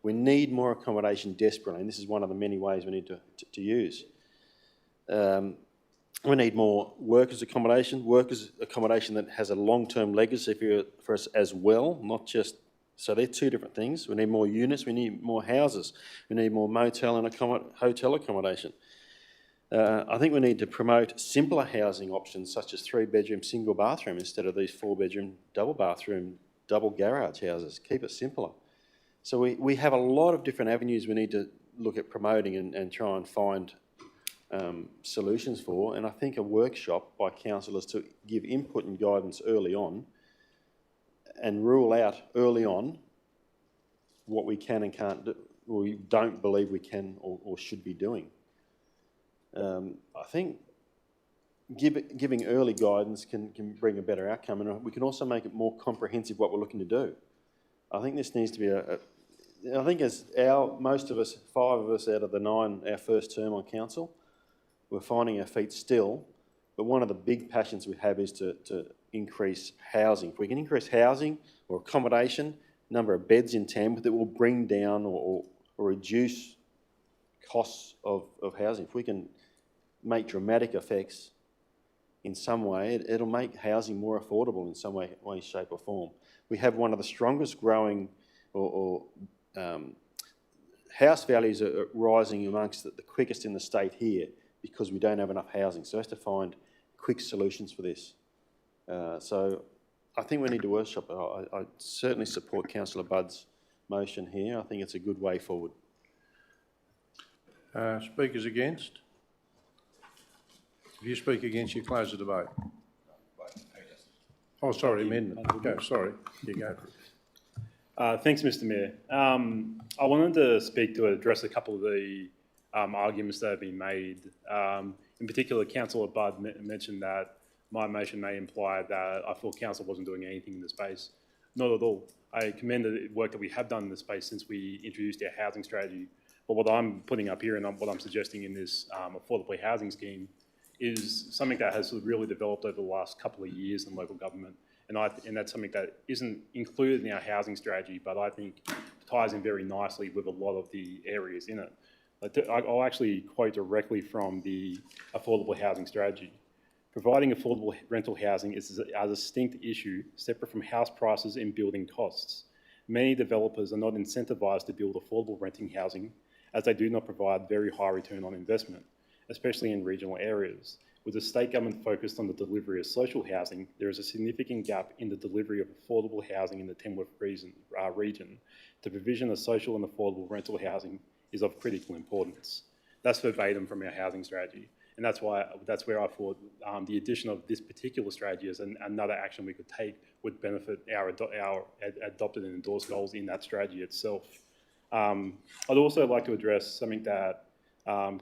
E: We need more accommodation desperately, and this is one of the many ways we need to use. We need more workers' accommodation that has a long-term legacy for us as well, not just... So they're two different things. We need more units, we need more houses, we need more motel and hotel accommodation. I think we need to promote simpler housing options such as 3-bedroom single bathroom instead of these 4-bedroom double bathroom, double garage houses. Keep it simpler. So we have a lot of different avenues we need to look at promoting and try and find solutions for, and I think a workshop by councillors to give input and guidance early on and rule out early on what we can and can't do, or we don't believe we can or should be doing. I think giving early guidance can bring a better outcome, and we can also make it more comprehensive what we're looking to do. I think this needs to be I think as most of us, 5 of us out of the 9, our first term on council, we're finding our feet still, but one of the big passions we have is to increase housing. If we can increase housing or accommodation, number of beds in Tamworth, that will bring down or reduce costs of housing. If we can make dramatic effects in some way, it'll make housing more affordable in some way, shape or form. We have one of the strongest growing house values are rising amongst the quickest in the state here because we don't have enough housing. So we have to find quick solutions for this. So I think we need to workshop it. I certainly support Councillor Budd's motion here. I think it's a good way forward.
B: Speakers against? If you speak against, you close the debate. Oh, sorry, amendment. Okay, sorry. You go.
I: Thanks, Mr. Mayor. I wanted to address a couple of the arguments that have been made. In particular, Councillor Budd mentioned that my motion may imply that I thought council wasn't doing anything in the space. Not at all. I commend the work that we have done in the space since we introduced our housing strategy. But what I'm putting up here and what I'm suggesting in this affordable housing scheme is something that has really developed over the last couple of years in local government. And that's something that isn't included in our housing strategy, but I think ties in very nicely with a lot of the areas in it. I'll actually quote directly from the affordable housing strategy. Providing affordable rental housing is a distinct issue separate from house prices and building costs. Many developers are not incentivised to build affordable renting housing as they do not provide very high return on investment, especially in regional areas. With the state government focused on the delivery of social housing, there is a significant gap in the delivery of affordable housing in the Tamworth region. The provision of social and affordable rental housing is of critical importance. That's verbatim from our housing strategy. And that's where I thought the addition of this particular strategy as another action we could take would benefit our adopted and endorsed goals in that strategy itself. I'd also like to address something that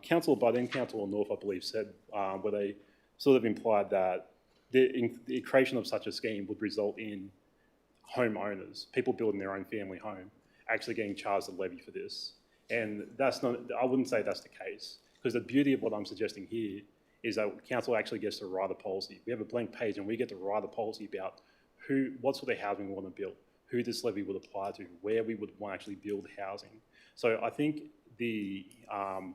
I: Councillor Budd and Councillor North, I believe, said, where they sort of implied that the creation of such a scheme would result in homeowners, people building their own family home, actually getting charged a levy for this. And that's not, I wouldn't say that's the case. Because the beauty of what I'm suggesting here is that council actually gets to write a policy. We have a blank page and we get to write a policy about what sort of housing we want to build, who this levy would apply to, where we would want to actually build housing. So I think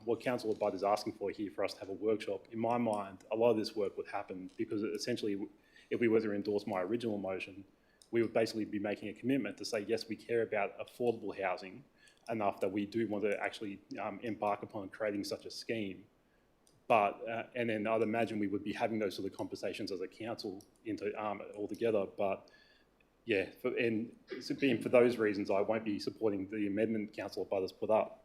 I: what Councillor Budd is asking for here for us to have a workshop, in my mind, a lot of this work would happen because essentially if we were to endorse my original motion, we would basically be making a commitment to say, yes, we care about affordable housing enough that we do want to actually embark upon creating such a scheme. But, and then I'd imagine we would be having those sort of conversations as a council altogether. But yeah, for those reasons, I won't be supporting the amendment Councillor Budd has put up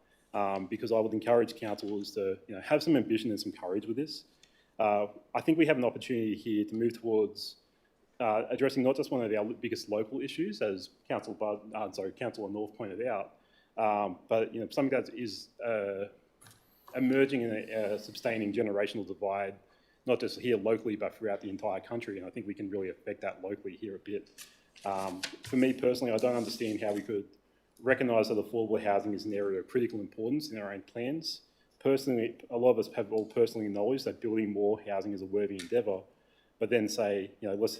I: because I would encourage councillors to have some ambition and some courage with this. I think we have an opportunity here to move towards addressing not just one of our biggest local issues, as Councillor North pointed out, but something that is emerging in a sustaining generational divide, not just here locally, but throughout the entire country. And I think we can really affect that locally here a bit. For me personally, I don't understand how we could recognise that affordable housing is an area of critical importance in our own plans. Personally, a lot of us have all personally acknowledged that building more housing is a worthy endeavour, but then say, let's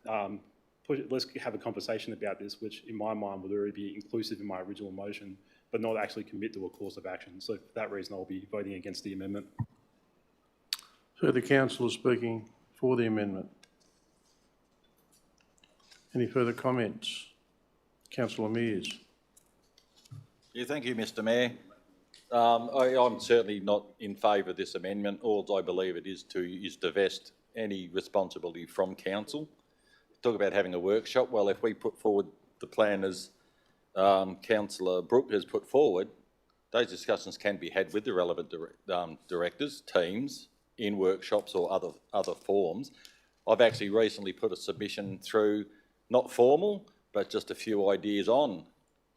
I: have a conversation about this, which in my mind would already be inclusive in my original motion, but not actually commit to a course of action. So for that reason, I'll be voting against the amendment.
B: Further councillors speaking for the amendment? Any further comments? Councillor Mears.
M: Yeah, thank you, Mr. Mayor. I'm certainly not in favour of this amendment. All I believe it is to divest any responsibility from council. Talk about having a workshop. Well, if we put forward the plan as Councillor Brooke has put forward, those discussions can be had with the relevant directors, teams, in workshops or other forms. I've actually recently put a submission through, not formal, but just a few ideas on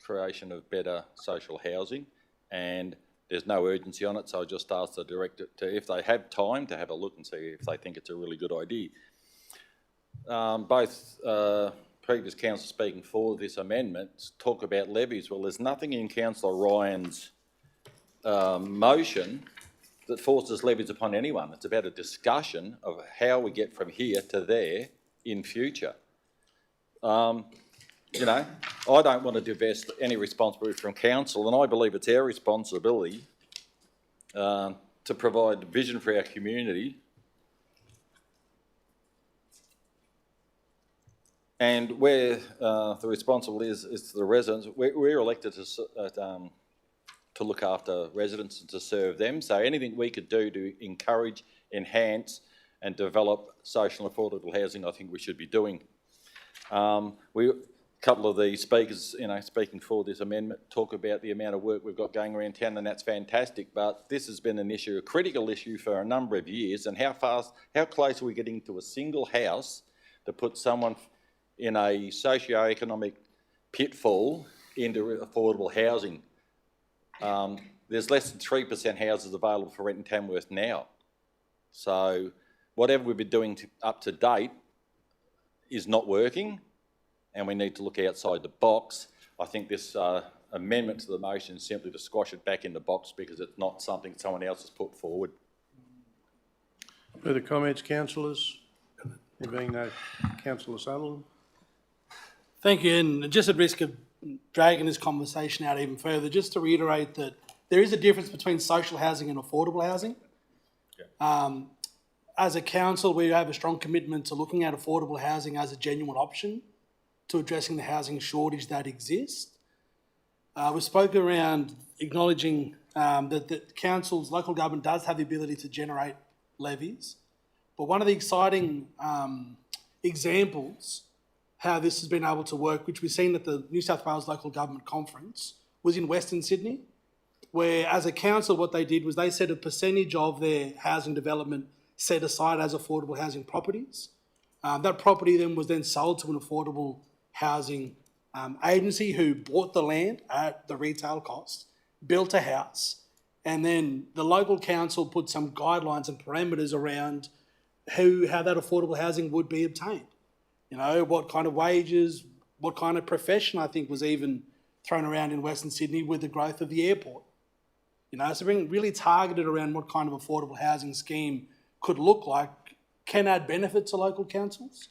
M: creation of better social housing, and there's no urgency on it, so I just ask the director to, if they have time, to have a look and see if they think it's a really good idea. Both previous councillors speaking for this amendment talk about levies. Well, there's nothing in Councillor Ryan's motion that forces levies upon anyone. It's about a discussion of how we get from here to there in future. You know, I don't want to divest any responsibility from council, and I believe it's our responsibility to provide vision for our community. And where the responsibility is the residents, we're elected to look after residents and to serve them. So anything we could do to encourage, enhance and develop social and affordable housing, I think we should be doing. A couple of the speakers, you know, speaking for this amendment, talk about the amount of work we've got going around town, and that's fantastic. But this has been an issue, a critical issue for a number of years. And how close are we getting to a single house to put someone in a socio-economic pitfall into affordable housing? There's less than 3% houses available for rent in Tamworth now. So whatever we've been doing up to date is not working, and we need to look outside the box. I think this amendment to the motion is simply to squash it back in the box because it's not something someone else has put forward.
B: Further comments, councillors? There being no, Councillor Sutherland.
H: Thank you, and just at risk of dragging this conversation out even further, just to reiterate that there is a difference between social housing and affordable housing. Yeah. As a council, we have a strong commitment to looking at affordable housing as a genuine option to addressing the housing shortage that exists. We spoke around acknowledging that the council's local government does have the ability to generate levies, but one of the exciting examples how this has been able to work, which we've seen at the New South Wales Local Government Conference, was in Western Sydney, where as a council what they did was they set a percentage of their housing development set aside as affordable housing properties. That property then was sold to an affordable housing agency who bought the land at the retail cost, built a house, and then the local council put some guidelines and parameters around how that affordable housing would be obtained. You know, what kind of wages, what kind of profession, I think, was even thrown around in Western Sydney with the growth of the airport. You know, so being really targeted around what kind of affordable housing scheme could look like can add benefit to local councils.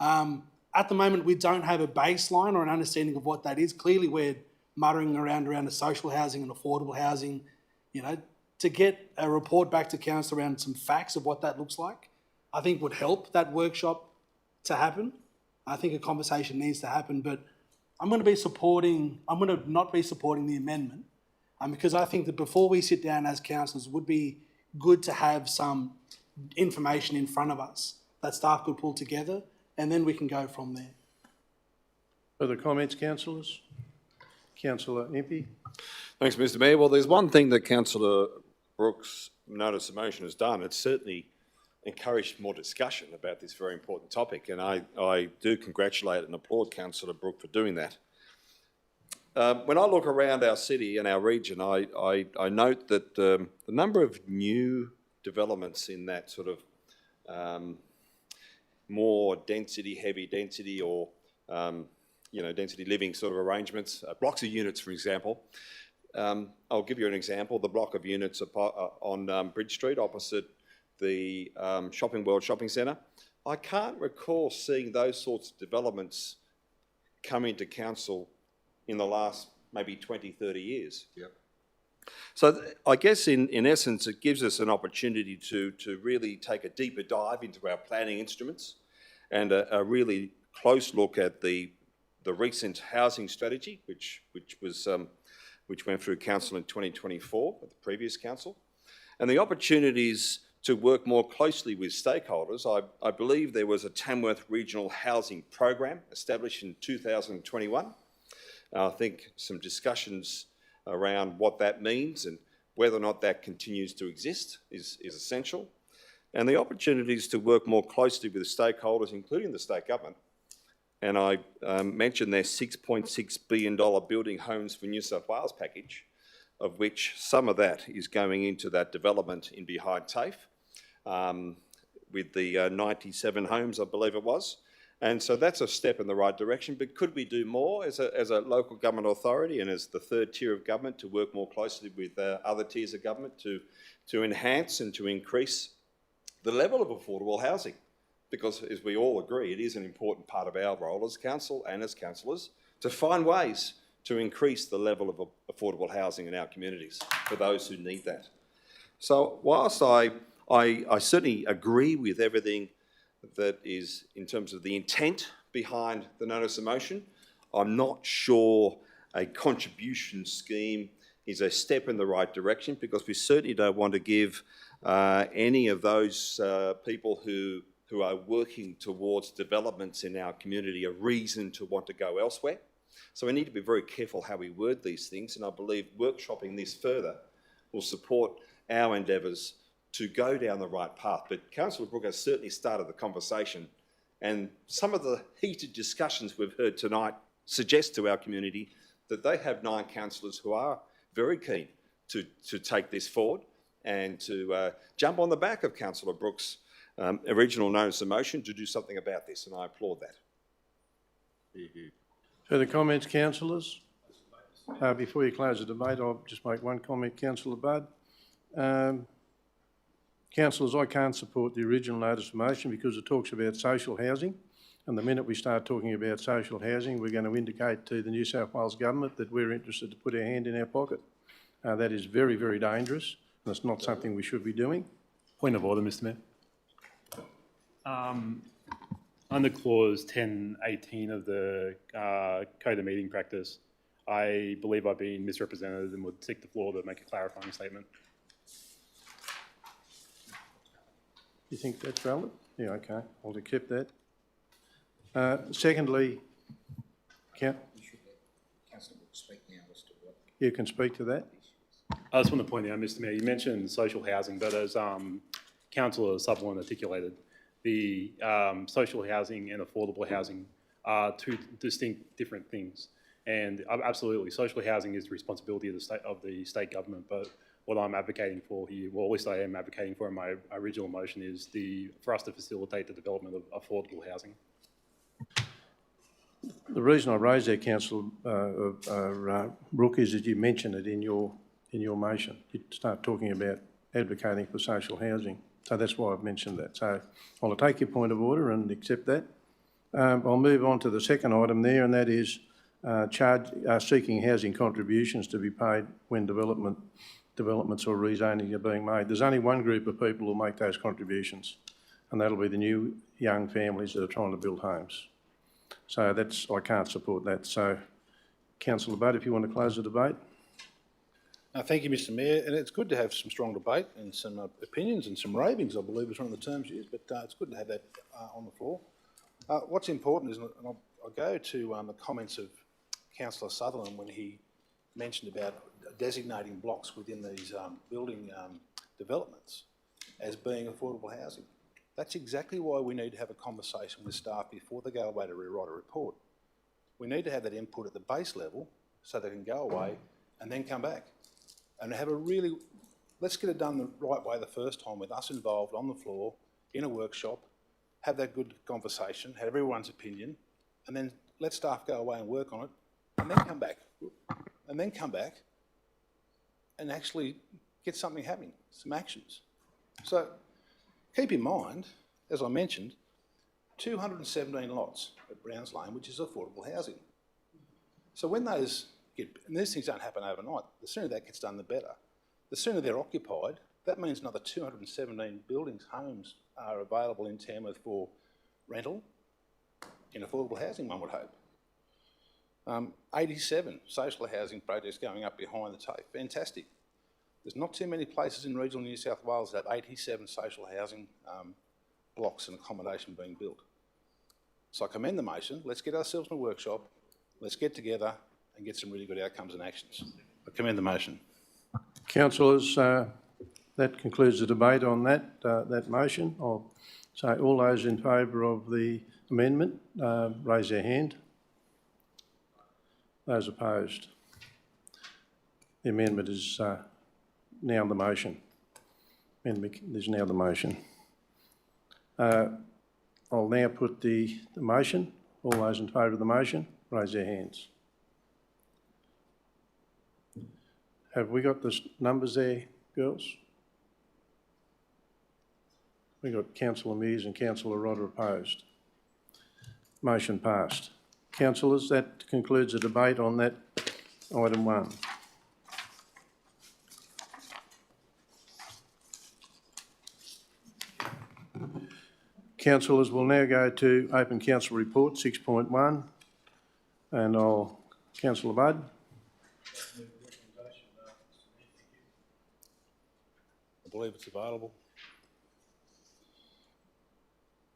H: At the moment, we don't have a baseline or an understanding of what that is. Clearly, we're muttering around the social housing and affordable housing. You know, to get a report back to council around some facts of what that looks like, I think would help that workshop to happen. I think a conversation needs to happen, but I'm going to not be supporting the amendment because I think that before we sit down as councillors, it would be good to have some information in front of us that staff could pull together, and then we can go from there.
B: Further comments, councillors? Councillor Impey.
N: Thanks, Mr Mayor. Well, there's one thing that Councillor Brooks' notice of motion has done. It's certainly encouraged more discussion about this very important topic, and I do congratulate and applaud Councillor Brooke for doing that. When I look around our city and our region, I note that the number of new developments in that sort of more density, heavy density, or you know, density living sort of arrangements, blocks of units, for example. I'll give you an example. The block of units on Bridge Street opposite the Shopping World Shopping Centre. I can't recall seeing those sorts of developments come into council in the last maybe 20, 30 years. Yep. So I guess in essence, it gives us an opportunity to really take a deeper dive into our planning instruments and a really close look at the recent housing strategy, which went through council in 2024 with the previous council, and the opportunities to work more closely with stakeholders. I believe there was a Tamworth Regional Housing Program established in 2021. I think some discussions around what that means and whether or not that continues to exist is essential. And the opportunities to work more closely with the stakeholders, including the state government. And I mentioned their $6.6 billion Building Homes for New South Wales package. of which some of that is going into that development in behind TAFE, with the 97 homes, I believe it was. And so that's a step in the right direction, but could we do more as a local government authority and as the third tier of government to work more closely with other tiers of government to enhance and to increase the level of affordable housing? Because as we all agree, it is an important part of our role as council and as councillors to find ways to increase the level of affordable housing in our communities for those who need that. So whilst I certainly agree with everything that is in terms of the intent behind the notice of motion, I'm not sure a contribution scheme is a step in the right direction, because we certainly don't want to give any of those people who are working towards developments in our community a reason to want to go elsewhere. So we need to be very careful how we word these things, and I believe workshopping this further will support our endeavours to go down the right path. But Councillor Brooke has certainly started the conversation, and some of the heated discussions we've heard tonight suggest to our community that they have 9 councillors who are very keen to take this forward and to jump on the back of Councillor Brooke's original notice of motion to do something about this, and I applaud that.
B: Further comments, councillors? Before you close the debate, I'll just make one comment, Councillor Budd. Councillors, I can't support the original notice of motion because it talks about social housing, and the minute we start talking about social housing, we're going to indicate to the New South Wales Government that we're interested to put our hand in our pocket. That is very, very dangerous, and it's not something we should be doing.
I: Point of order, Mr Mayor. Under clause 10.18 of the Code of Meeting Practice, I believe I've been misrepresented and would seek the floor to make a clarifying statement.
B: You think that's valid? Yeah, okay, I'll accept that. Secondly, Councillor Brooks speak now as to what... You can speak to that.
I: I just want to point out, Mr Mayor, you mentioned social housing, but as Councillor Sutherland articulated, the social housing and affordable housing are two distinct different things. And absolutely, social housing is the responsibility of the state government, but what I'm advocating for here, well, at least I am advocating for in my original motion, is for us to facilitate the development of affordable housing.
B: The reason I raised that, Councillor Brooke, is that you mentioned it in your motion. You start talking about advocating for social housing. So that's why I've mentioned that. So I'll take your point of order and accept that. I'll move on to the second item there, and that is seeking housing contributions to be paid when developments or rezoning are being made. There's only one group of people who make those contributions, and that'll be the new young families that are trying to build homes. So I can't support that. So, Councillor Budd, if you want to close the debate.
J: Thank you, Mr Mayor, and it's good to have some strong debate and some opinions and some ravings, I believe is one of the terms used, but it's good to have that on the floor. What's important is, and I'll go to the comments of Councillor Sutherland when he mentioned about designating blocks within these building developments as being affordable housing. That's exactly why we need to have a conversation with staff before they go away to rewrite a report. We need to have that input at the base level so they can go away and then come back. And have let's get it done the right way the first time, with us involved on the floor, in a workshop, have that good conversation, have everyone's opinion, and then let staff go away and work on it, and then come back. And then come back and actually get something happening, some actions. So keep in mind, as I mentioned, 217 lots at Browns Lane, which is affordable housing. So when those and these things don't happen overnight, the sooner that gets done, the better. The sooner they're occupied, that means another 217 buildings, homes are available in Tamworth for rental in affordable housing, one would hope. 87 social housing projects going up behind the TAFE. Fantastic. There's not too many places in regional New South Wales that have 87 social housing blocks and accommodation being built. So I commend the motion. Let's get ourselves in a workshop. Let's get together and get some really good outcomes and actions. I commend the motion.
B: Councillors, that concludes the debate on that motion. I'll say all those in favour of the amendment, raise their hand. Those opposed. The amendment is now the motion. Amendment is now the motion. I'll now put the motion. All those in favour of the motion, raise their hands. Have we got the numbers there, girls? We got Councillor Mears and Councillor Rodder opposed. Motion passed. Councillors, that concludes the debate on that item 1. Councillors, will now go to open council report 6.1, and Councillor Budd.
J: I believe it's available.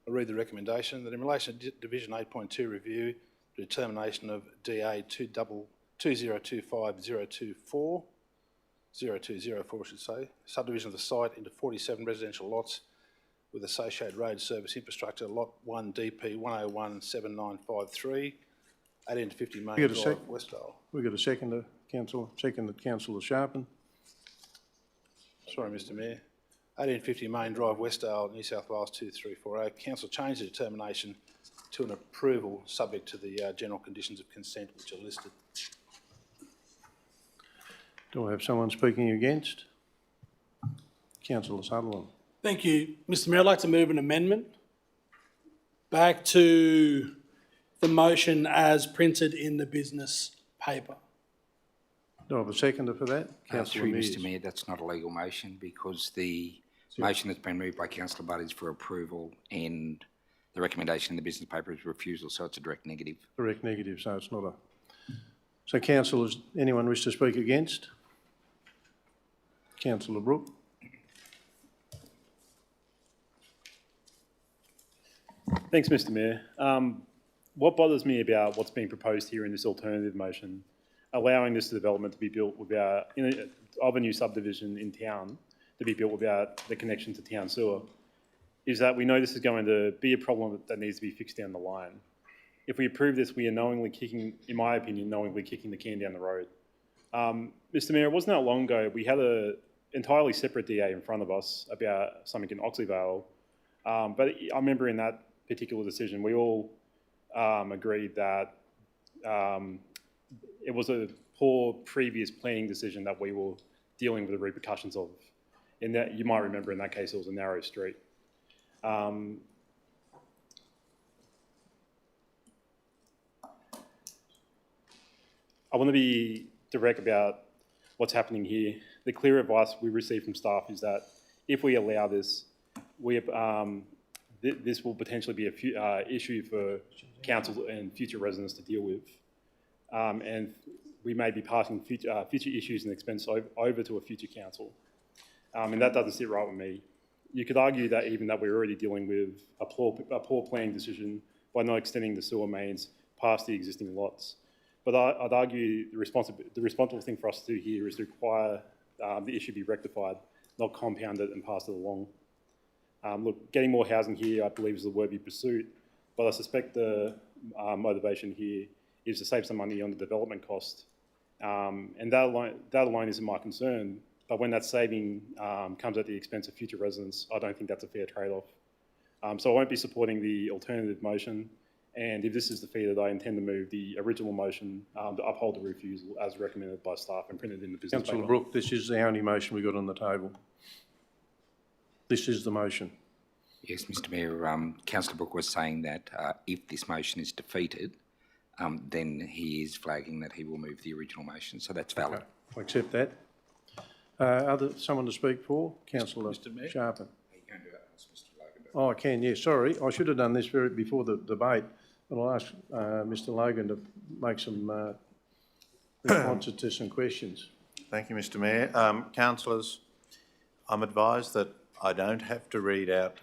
J: I'll read the recommendation that in relation to Division 8.2 review, the determination of DA 2025-024, 0204 I should say, subdivision of the site into 47 residential lots with associated road service infrastructure, Lot 1 DP 1017953, 18 to 50 Main Drive, Westdale.
B: We've got a seconder, Councillor. Seconded, Councillor Sharpen.
J: Sorry, Mr Mayor. 1850 Main Drive, Westdale, New South Wales 2340. Council changed the determination to an approval subject to the general conditions of consent which are listed.
B: Do I have someone speaking against? Councillor Sutherland.
H: Thank you, Mr Mayor. I'd like to move an amendment back to the motion as printed in the business paper.
B: Do I have a seconder for that?
K: Through Mr Mayor, that's not a legal motion because the motion that's been moved by Councillor Budd is for approval and the recommendation in the business paper is refusal, so it's a direct negative.
B: Direct negative, so it's not a... So, councillors, anyone wish to speak against? Councillor Brooke.
I: Thanks, Mr Mayor. What bothers me about what's being proposed here in this alternative motion, allowing this development to be built without, of a new subdivision in town, to be built without the connection to town sewer, is that we know this is going to be a problem that needs to be fixed down the line. If we approve this, we are knowingly kicking, in my opinion, knowingly kicking the can down the road. Mr Mayor, it wasn't that long ago, we had an entirely separate DA in front of us about something in OXLEY VALE, but I remember in that particular decision, we all agreed that it was a poor previous planning decision that we were dealing with the repercussions of. In that, you might remember in that case, it was a narrow street. I want to be direct about what's happening here. The clear advice we receive from staff is that if we allow this, this will potentially be an issue for council and future residents to deal with. And we may be passing future issues and expense over to a future council. And that doesn't sit right with me. You could argue that even that we're already dealing with a poor planning decision by not extending the sewer mains past the existing lots. But I'd argue the responsible thing for us to do here is to require the issue be rectified, not compounded and passed it along. Look, getting more housing here, I believe, is a worthy pursuit, but I suspect the motivation here is to save some money on the development cost. And that alone isn't my concern, but when that saving comes at the expense of future residents, I don't think that's a fair trade-off. So I won't be supporting the alternative motion, and if this is defeated, I intend to move the original motion to uphold the refusal as recommended by staff and printed in the business paper.
B: Councillor Brooke, this is the only motion we've got on the table. This is the motion.
K: Yes, Mr Mayor, Councillor Brooke was saying that if this motion is defeated, then he is flagging that he will move the original motion, so that's valid.
B: Okay, I accept that. Someone to speak for? Councillor Sharpen. Oh, I can, yes, sorry. I should have done this before the debate, but I'll ask Mr Logan to make some responses to some questions.
O: Thank you, Mr Mayor. Councillors, I'm advised that I don't have to read out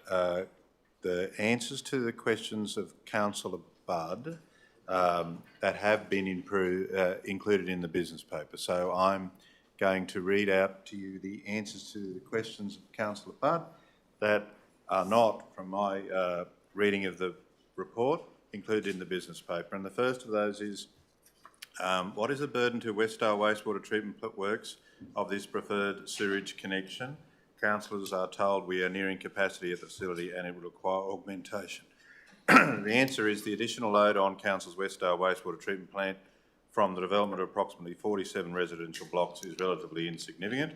O: the answers to the questions of Councillor Budd that have been included in the business paper. So I'm going to read out to you the answers to the questions of Councillor Budd that are not, from my reading of the report, included in the business paper. And the first of those is, What is the burden to Westdale Wastewater Treatment Works of this preferred sewerage connection? Councillors are told we are nearing capacity at the facility and it will require augmentation. The answer is the additional load on Council's Westdale Wastewater Treatment Plant from the development of approximately 47 residential blocks is relatively insignificant.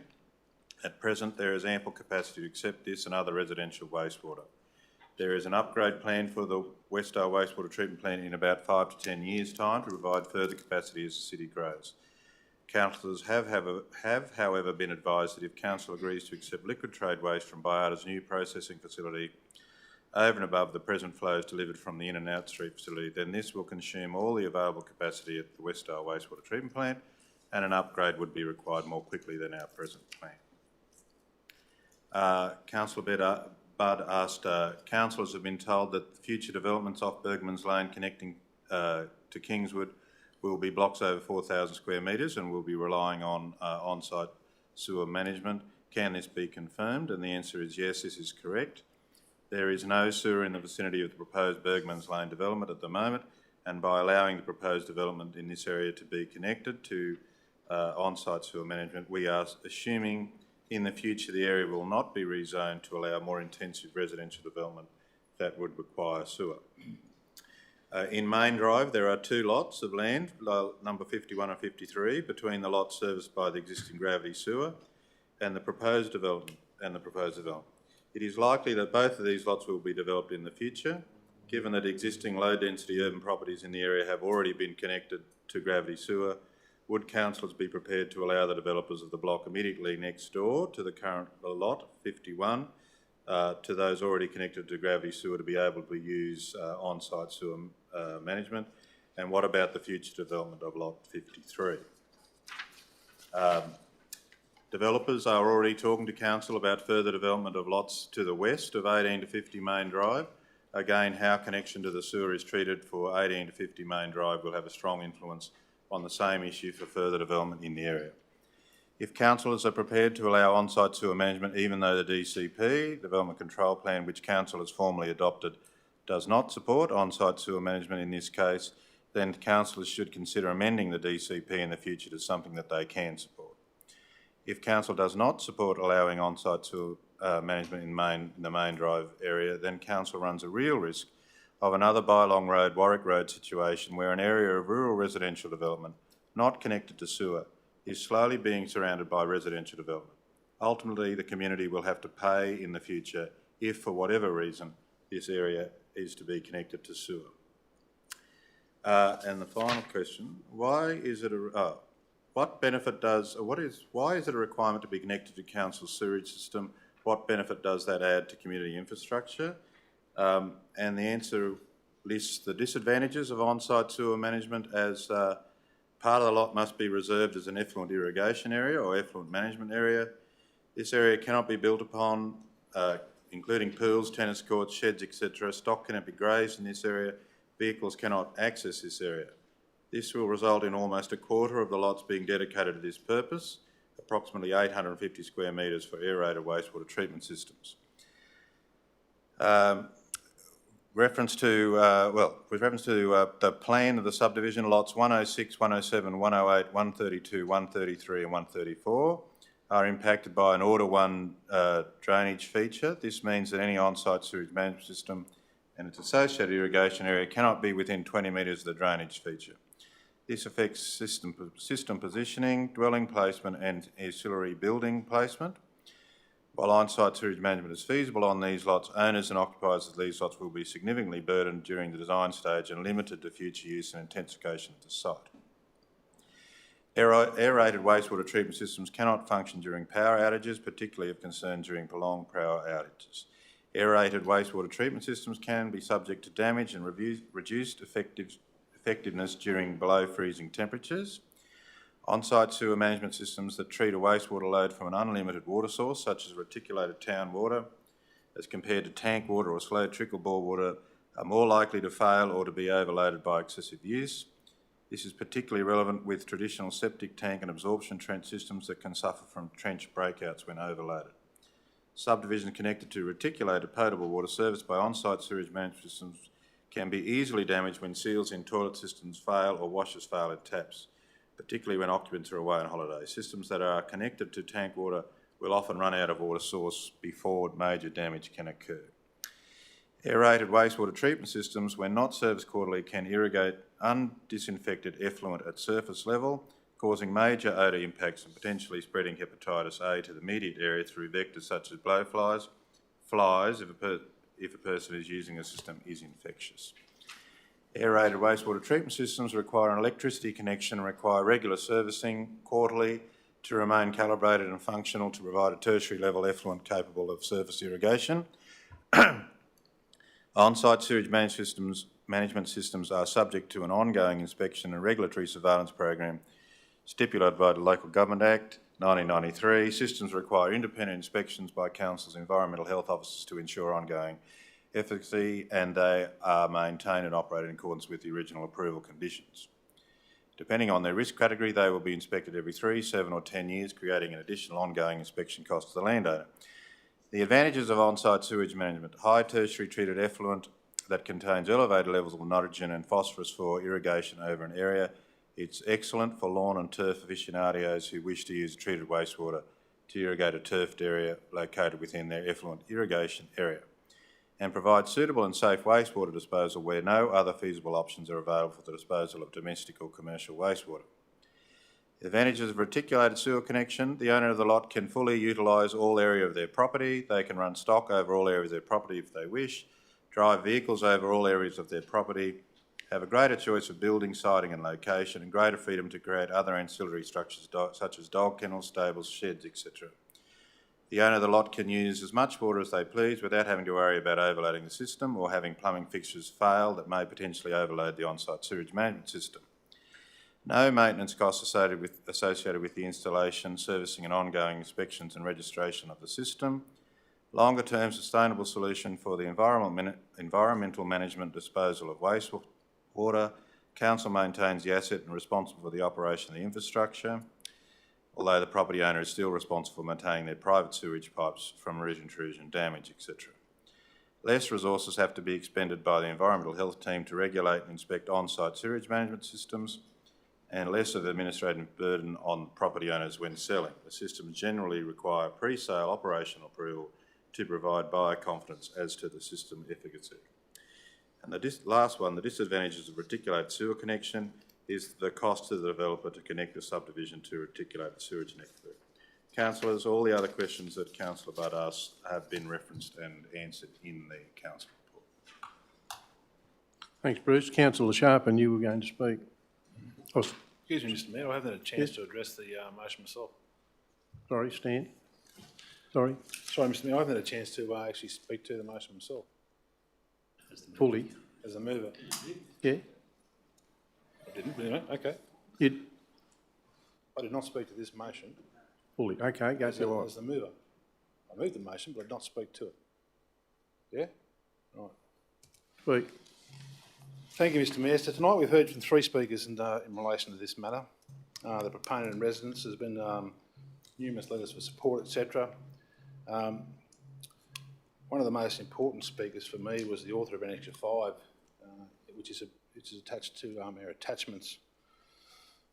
O: At present, there is ample capacity to accept this and other residential wastewater. There is an upgrade plan for the Westdale Wastewater Treatment Plant in about 5 to 10 years' time to provide further capacity as the city grows. Councillors have however, been advised that if Council agrees to accept liquid trade waste from Biata's new processing facility over and above the present flows delivered from the In and Out Street facility, then this will consume all the available capacity at the Westdale Wastewater Treatment Plant and an upgrade would be required more quickly than our present plan. Councillor Budd asked, councillors have been told that future developments off Bergman's Lane connecting to Kingswood will be blocks over 4,000 square metres and will be relying on on-site sewer management. Can this be confirmed? And the answer is yes, this is correct. There is no sewer in the vicinity of the proposed Bergman's Lane development at the moment, and by allowing the proposed development in this area to be connected to on-site sewer management, we are assuming in the future the area will not be rezoned to allow more intensive residential development that would require sewer. In Mayne Drive, there are 2 lots of land, number 51 and 53, between the lots serviced by the existing gravity sewer and the proposed development. It is likely that both of these lots will be developed in the future, given that existing low-density urban properties in the area have already been connected to gravity sewer. Would councillors be prepared to allow the developers of the block immediately next door to the current lot, 51, to those already connected to gravity sewer to be able to use on-site sewer management? And what about the future development of lot 53? Developers are already talking to council about further development of lots to the west of 18 to 50 Mayne Drive. Again, how connection to the sewer is treated for 18 to 50 Mayne Drive will have a strong influence on the same issue for further development in the area. If councillors are prepared to allow on-site sewer management, even though the DCP, Development Control Plan, which council has formally adopted, does not support on-site sewer management in this case, then councillors should consider amending the DCP in the future to something that they can support. If council does not support allowing on-site sewer management in the Mayne Drive area, then council runs a real risk of another Bylong Road, Warwick Road situation where an area of rural residential development not connected to sewer is slowly being surrounded by residential development. Ultimately, the community will have to pay in the future if, for whatever reason, this area is to be connected to sewer. And the final question: why is it a requirement to be connected to council's sewage system? What benefit does that add to community infrastructure? And the answer lists the disadvantages of on-site sewer management as part of the lot must be reserved as an effluent irrigation area or effluent management area. This area cannot be built upon, including pools, tennis courts, sheds, etc. Stock cannot be grazed in this area. Vehicles cannot access this area. This will result in almost a quarter of the lots being dedicated to this purpose, approximately 850 square metres for aerated wastewater treatment systems. With reference to the plan of the subdivision, lots 106, 107, 108, 132, 133 and 134 are impacted by an Order 1 drainage feature. This means that any on-site sewage management system and its associated irrigation area cannot be within 20 metres of the drainage feature. This affects system positioning, dwelling placement and ancillary building placement. While on-site sewage management is feasible on these lots, owners and occupiers of these lots will be significantly burdened during the design stage and limited to future use and intensification of the site. Aerated wastewater treatment systems cannot function during power outages, particularly of concern during prolonged power outages. Aerated wastewater treatment systems can be subject to damage and reduced effectiveness during below freezing temperatures. On-site sewer management systems that treat a wastewater load from an unlimited water source, such as reticulated town water, as compared to tank water or slow trickle bore water, are more likely to fail or to be overloaded by excessive use. This is particularly relevant with traditional septic tank and absorption trench systems that can suffer from trench breakouts when overloaded. Subdivisions connected to reticulated potable water serviced by on-site sewage management systems can be easily damaged when seals in toilet systems fail or washers fail in taps, particularly when occupants are away on holiday. Systems that are connected to tank water will often run out of water source before major damage can occur. Aerated wastewater treatment systems, when not serviced quarterly, can irrigate undisinfected effluent at surface level, causing major odour impacts and potentially spreading hepatitis A to the immediate area through vectors such as blowflies, flies, if a person is using a system is infectious. Aerated wastewater treatment systems require an electricity connection and require regular servicing quarterly to remain calibrated and functional to provide a tertiary level effluent capable of surface irrigation. On-site sewage management systems are subject to an ongoing inspection and regulatory surveillance program stipulated by the Local Government Act 1993. Systems require independent inspections by council's environmental health officers to ensure ongoing efficacy, and they are maintained and operated in accordance with the original approval conditions. Depending on their risk category, they will be inspected every 3, 7 or 10 years, creating an additional ongoing inspection cost to the landowner. The advantages of on-site sewage management: high tertiary treated effluent that contains elevated levels of nitrogen and phosphorus for irrigation over an area. It's excellent for lawn and turf aficionados who wish to use treated wastewater to irrigate a turfed area located within their effluent irrigation area, and provides suitable and safe wastewater disposal where no other feasible options are available for the disposal of domestic or commercial wastewater. The advantages of reticulated sewer connection: the owner of the lot can fully utilise all area of their property. They can run stock over all areas of their property if they wish, drive vehicles over all areas of their property, have a greater choice of building, siting and location, and greater freedom to create other ancillary structures such as dog kennels, stables, sheds, etc. The owner of the lot can use as much water as they please without having to worry about overloading the system or having plumbing fixtures fail that may potentially overload the on-site sewage management system. No maintenance costs associated with the installation, servicing and ongoing inspections and registration of the system. Longer-term sustainable solution for the environmental management disposal of wastewater. Council maintains the asset and responsible for the operation of the infrastructure, although the property owner is still responsible for maintaining their private sewage pipes from intrusion, damage, etc. Less resources have to be expended by the environmental health team to regulate and inspect on-site sewage management systems, and less of the administrative burden on property owners when selling. The systems generally require pre-sale operational approval to provide buyer confidence as to the system efficacy. And the last one, the disadvantages of reticulated sewer connection, is the cost to the developer to connect the subdivision to reticulated sewage network. Councillors, all the other questions that Councillor Budd asked have been referenced and answered in the council report.
B: Thanks, Bruce. Councillor Sharpen, you were going to speak.
J: Excuse me, Mr Mayor, I haven't had a chance to address the motion myself.
B: Sorry, Stan. Sorry.
J: Sorry, Mr Mayor, I haven't had a chance to actually speak to the motion myself.
B: Fully.
J: As a mover.
B: Yeah.
J: I didn't, but anyway, okay. I did not speak to this motion.
B: Fully. Okay, go to what?
J: As the mover. I moved the motion, but I did not speak to it. Yeah? Right.
B: Speak.
J: Thank you, Mr Mayor. So tonight we've heard from 3 speakers in relation to this matter. The proponent and residents, there's been numerous letters for support, etc. One of the most important speakers for me was the author of Annexure 5, which is attached to our attachments.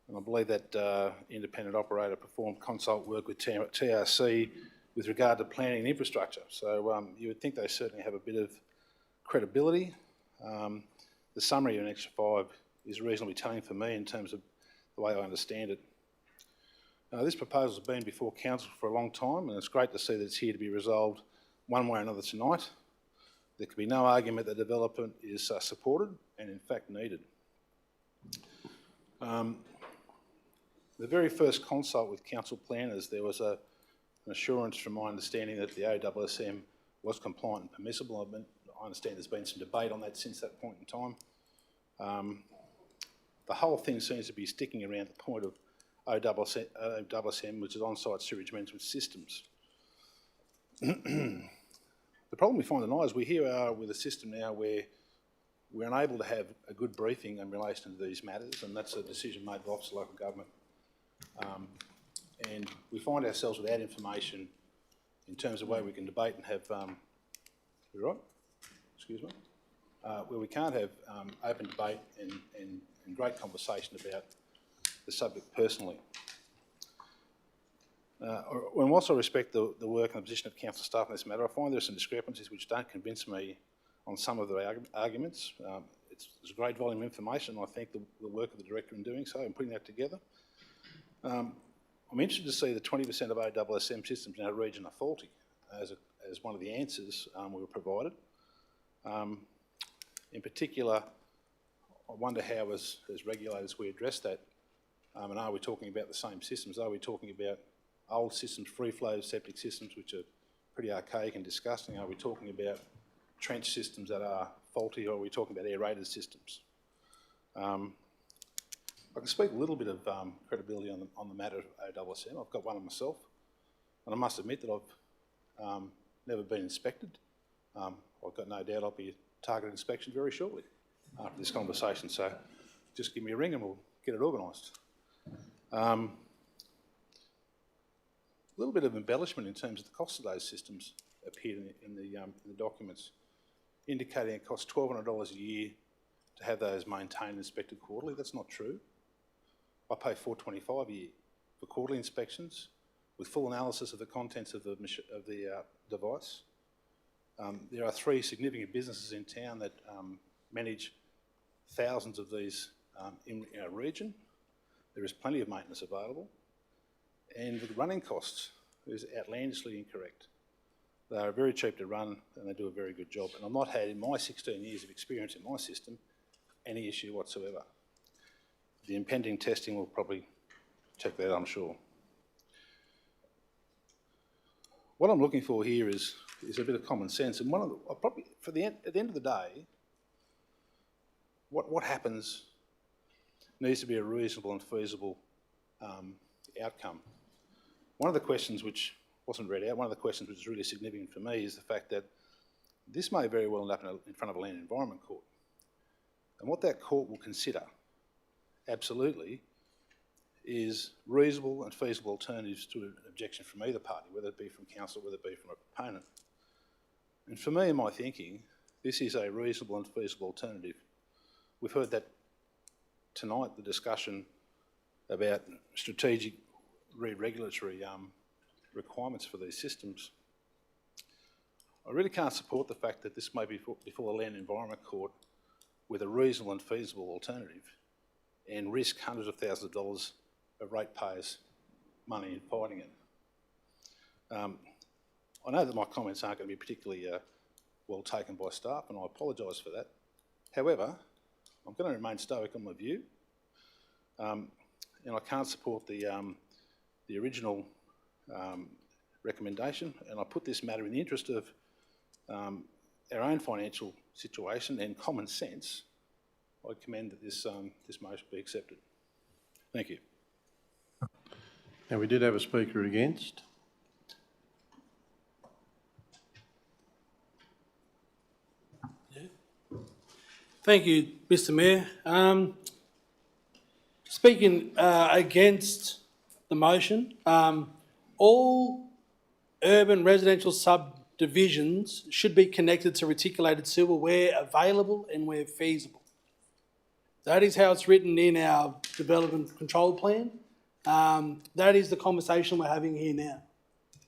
J: And I believe that independent operator performed consult work with TRC with regard to planning and infrastructure. So you would think they certainly have a bit of credibility. The summary of Annexure 5 is reasonably telling for me in terms of the way I understand it. This proposal has been before Council for a long time, and it's great to see that it's here to be resolved one way or another tonight. There can be no argument that development is supported and in fact needed. The very first consult with council planners, there was an assurance from my understanding that the OSM was compliant and permissible. I understand there's been some debate on that since that point in time. The whole thing seems to be sticking around the point of OSM, which is on-site sewage management systems. The problem we find tonight is we're here with a system now where we're unable to have a good briefing in relation to these matters, and that's a decision made by Office of Local Government. And we find ourselves without information in terms of where we can debate and have... you right? Excuse me? where we can't have open debate and great conversation about the subject personally. Whilst I respect the work and the position of council staff in this matter, I find there are some discrepancies which don't convince me on some of the arguments. It's a great volume of information, and I thank the work of the director in doing so and putting that together. I'm interested to see the 20% of OSSM systems in our region are faulty as one of the answers we were provided. In particular, I wonder how as regulators we address that, and are we talking about the same systems? Are we talking about old systems, free-flow septic systems, which are pretty archaic and disgusting? Are we talking about trench systems that are faulty, or are we talking about aerated systems? I can speak a little bit of credibility on the matter of OSSM. I've got one of myself, and I must admit that I've never been inspected. I've got no doubt I'll be targeted inspection very shortly after this conversation, so just give me a ring and we'll get it organised. A little bit of embellishment in terms of the cost of those systems appeared in the documents, indicating it costs $1,200 a year to have those maintained and inspected quarterly. That's not true. I pay $425 a year for quarterly inspections with full analysis of the contents of the device. There are 3 significant businesses in town that manage thousands of these in our region. There is plenty of maintenance available, and the running costs is outlandishly incorrect. They are very cheap to run and they do a very good job, and I've not had in my 16 years of experience in my system any issue whatsoever. The impending testing will probably check that, I'm sure. What I'm looking for here is a bit of common sense, and one of the, at the end of the day, what happens needs to be a reasonable and feasible outcome. One of the questions which wasn't read out, one of the questions which is really significant for me is the fact that this may very well end up in front of a land and environment court. And what that court will consider, absolutely, is reasonable and feasible alternatives to an objection from either party, whether it be from council, whether it be from a proponent. And for me, in my thinking, this is a reasonable and feasible alternative. We've heard that tonight, the discussion about strategic re-regulatory requirements for these systems. I really can't support the fact that this may be before the Land and Environment Court with a reasonable and feasible alternative and risk hundreds of thousands of dollars of ratepayers' money in fighting it. I know that my comments aren't going to be particularly well taken by staff, and I apologise for that. However, I'm going to remain stoic on my view, and I can't support the original recommendation, and I put this matter in the interest of our own financial situation and common sense. I commend that this motion be accepted. Thank you.
B: Now, we did have a speaker against.
H: Thank you, Mr. Mayor. Speaking against the motion, all urban residential subdivisions should be connected to reticulated sewer where available and where feasible. That is how it's written in our development control plan. That is the conversation we're having here now.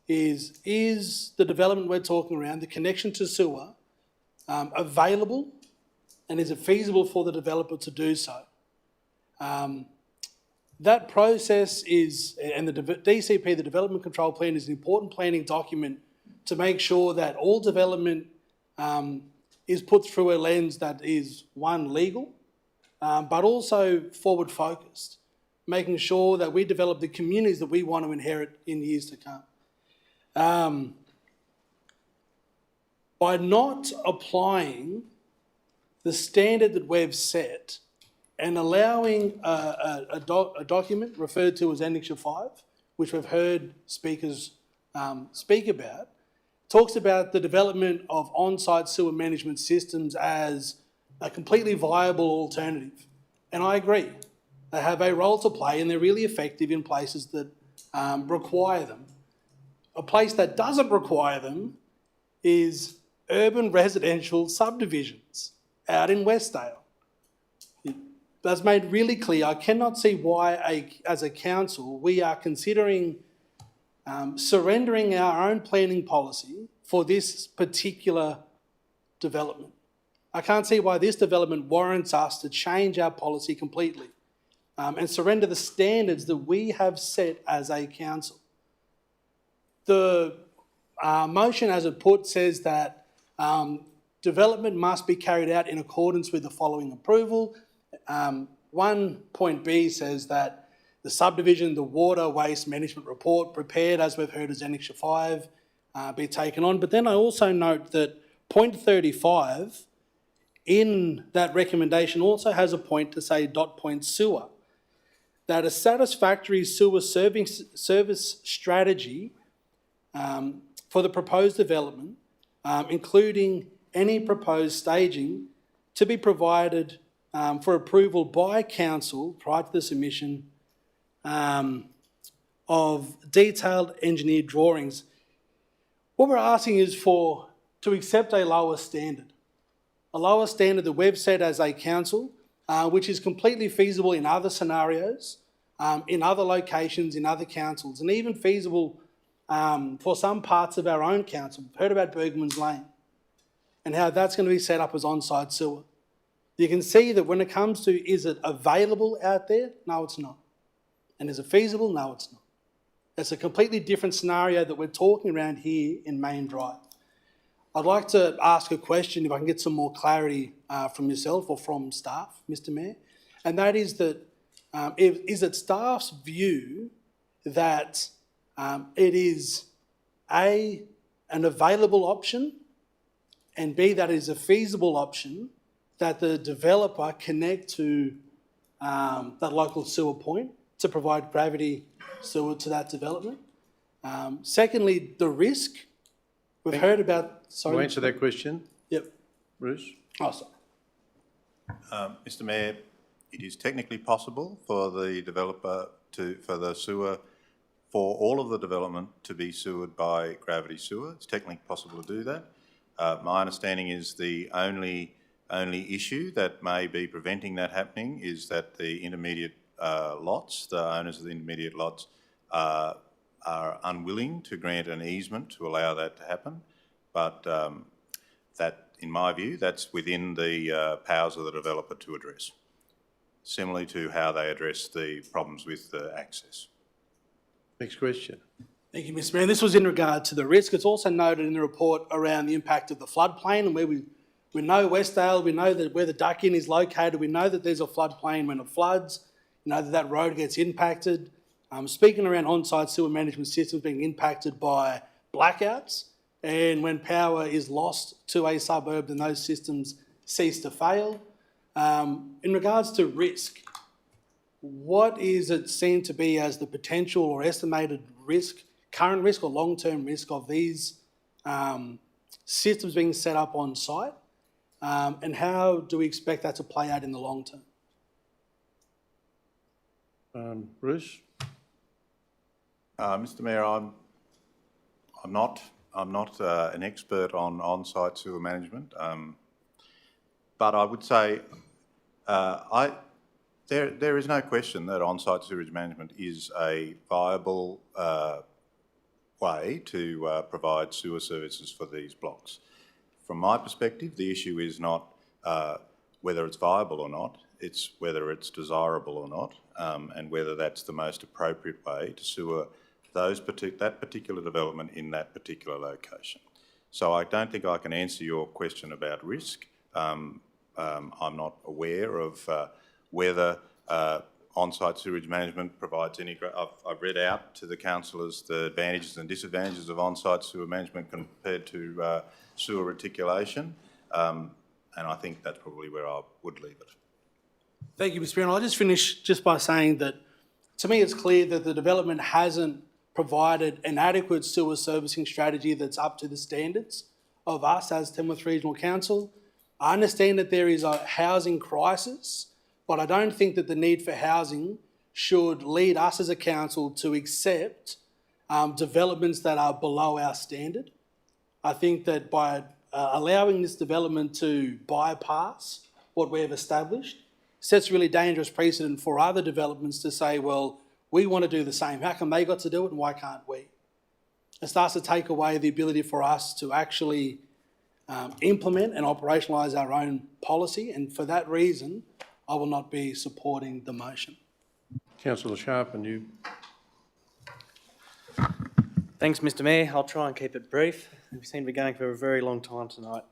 H: Is the development we're talking around, the connection to sewer, available, and is it feasible for the developer to do so? That process is, and the DCP, the Development Control Plan, is an important planning document to make sure that all development is put through a lens that is, one, legal, but also forward-focused, making sure that we develop the communities that we want to inherit in years to come. By not applying the standard that we've set and allowing a document referred to as Annexure 5, which we've heard speakers speak about, talks about the development of on-site sewer management systems as a completely viable alternative. And I agree. They have a role to play and they're really effective in places that require them. A place that doesn't require them is urban residential subdivisions. out in Westdale. That's made really clear. I cannot see why, as a council, we are considering surrendering our own planning policy for this particular development. I can't see why this development warrants us to change our policy completely and surrender the standards that we have set as a council. The motion as it put says that development must be carried out in accordance with the following approval. 1.B says that the subdivision, the water waste management report prepared, as we've heard, as Annexure 5, be taken on. But then I also note that point 35 in that recommendation also has a point to say dot point sewer, that a satisfactory sewer service strategy for the proposed development, including any proposed staging, to be provided for approval by council prior to the submission of detailed engineered drawings. What we're asking is to accept a lower standard that we've set as a council, which is completely feasible in other scenarios, in other locations, in other councils, and even feasible for some parts of our own council. We've heard about Bergman's Lane and how that's going to be set up as on-site sewer. You can see that when it comes to, is it available out there? No, it's not. And is it feasible? No, it's not. It's a completely different scenario that we're talking around here in Mayne Drive. I'd like to ask a question, if I can get some more clarity from yourself or from staff, Mr. Mayor, and that is that, is it staff's view that it is A, an available option, and B, that it is a feasible option that the developer connect to that local sewer point to provide gravity sewer to that development? Secondly, the risk. We've heard about... Sorry.
B: Will you answer that question?
H: Yep.
B: Bruce?
H: Oh, sorry.
O: Mr. Mayor, it is technically possible for the developer for the sewer, for all of the development to be sewered by gravity sewer. It's technically possible to do that. My understanding is the only issue that may be preventing that happening is that the intermediate lots, the owners of the intermediate lots, are unwilling to grant an easement to allow that to happen. But that, in my view, that's within the powers of the developer to address, similarly to how they address the problems with the access.
B: Next question.
H: Thank you, Mr. Mayor. This was in regard to the risk. It's also noted in the report around the impact of the floodplain, and where we know Westdale, we know that where the Duck Inn is located, we know that there's a floodplain when it floods, you know that road gets impacted. Speaking around on-site sewer management systems being impacted by blackouts, and when power is lost to a suburb, then those systems cease to fail. In regards to risk, what is it seen to be as the potential or estimated risk, current risk or long-term risk of these systems being set up on site? And how do we expect that to play out in the long term?
B: Bruce?
O: Mr. Mayor, I'm not an expert on on-site sewer management, but I would say there is no question that on-site sewage management is a viable way to provide sewer services for these blocks. From my perspective, the issue is not whether it's viable or not, it's whether it's desirable or not, and whether that's the most appropriate way to sewer that particular development in that particular location. So I don't think I can answer your question about risk. I'm not aware of whether on-site sewage management provides any... I've read out to the councillors the advantages and disadvantages of on-site sewer management compared to sewer reticulation, and I think that's probably where I would leave it.
H: Thank you, Mr. Mayor. I'll just finish just by saying that to me it's clear that the development hasn't provided an adequate sewer servicing strategy that's up to the standards of us as Tamworth Regional Council. I understand that there is a housing crisis, but I don't think that the need for housing should lead us as a council to accept developments that are below our standard. I think that by allowing this development to bypass what we have established sets really dangerous precedent for other developments to say, well, we want to do the same. How come they got to do it and why can't we? It starts to take away the ability for us to actually implement and operationalise our own policy, and for that reason, I will not be supporting the motion.
B: Councillor Sharp, and you.
P: Thanks, Mr Mayor. I'll try and keep it brief. We seem to be going for a very long time tonight.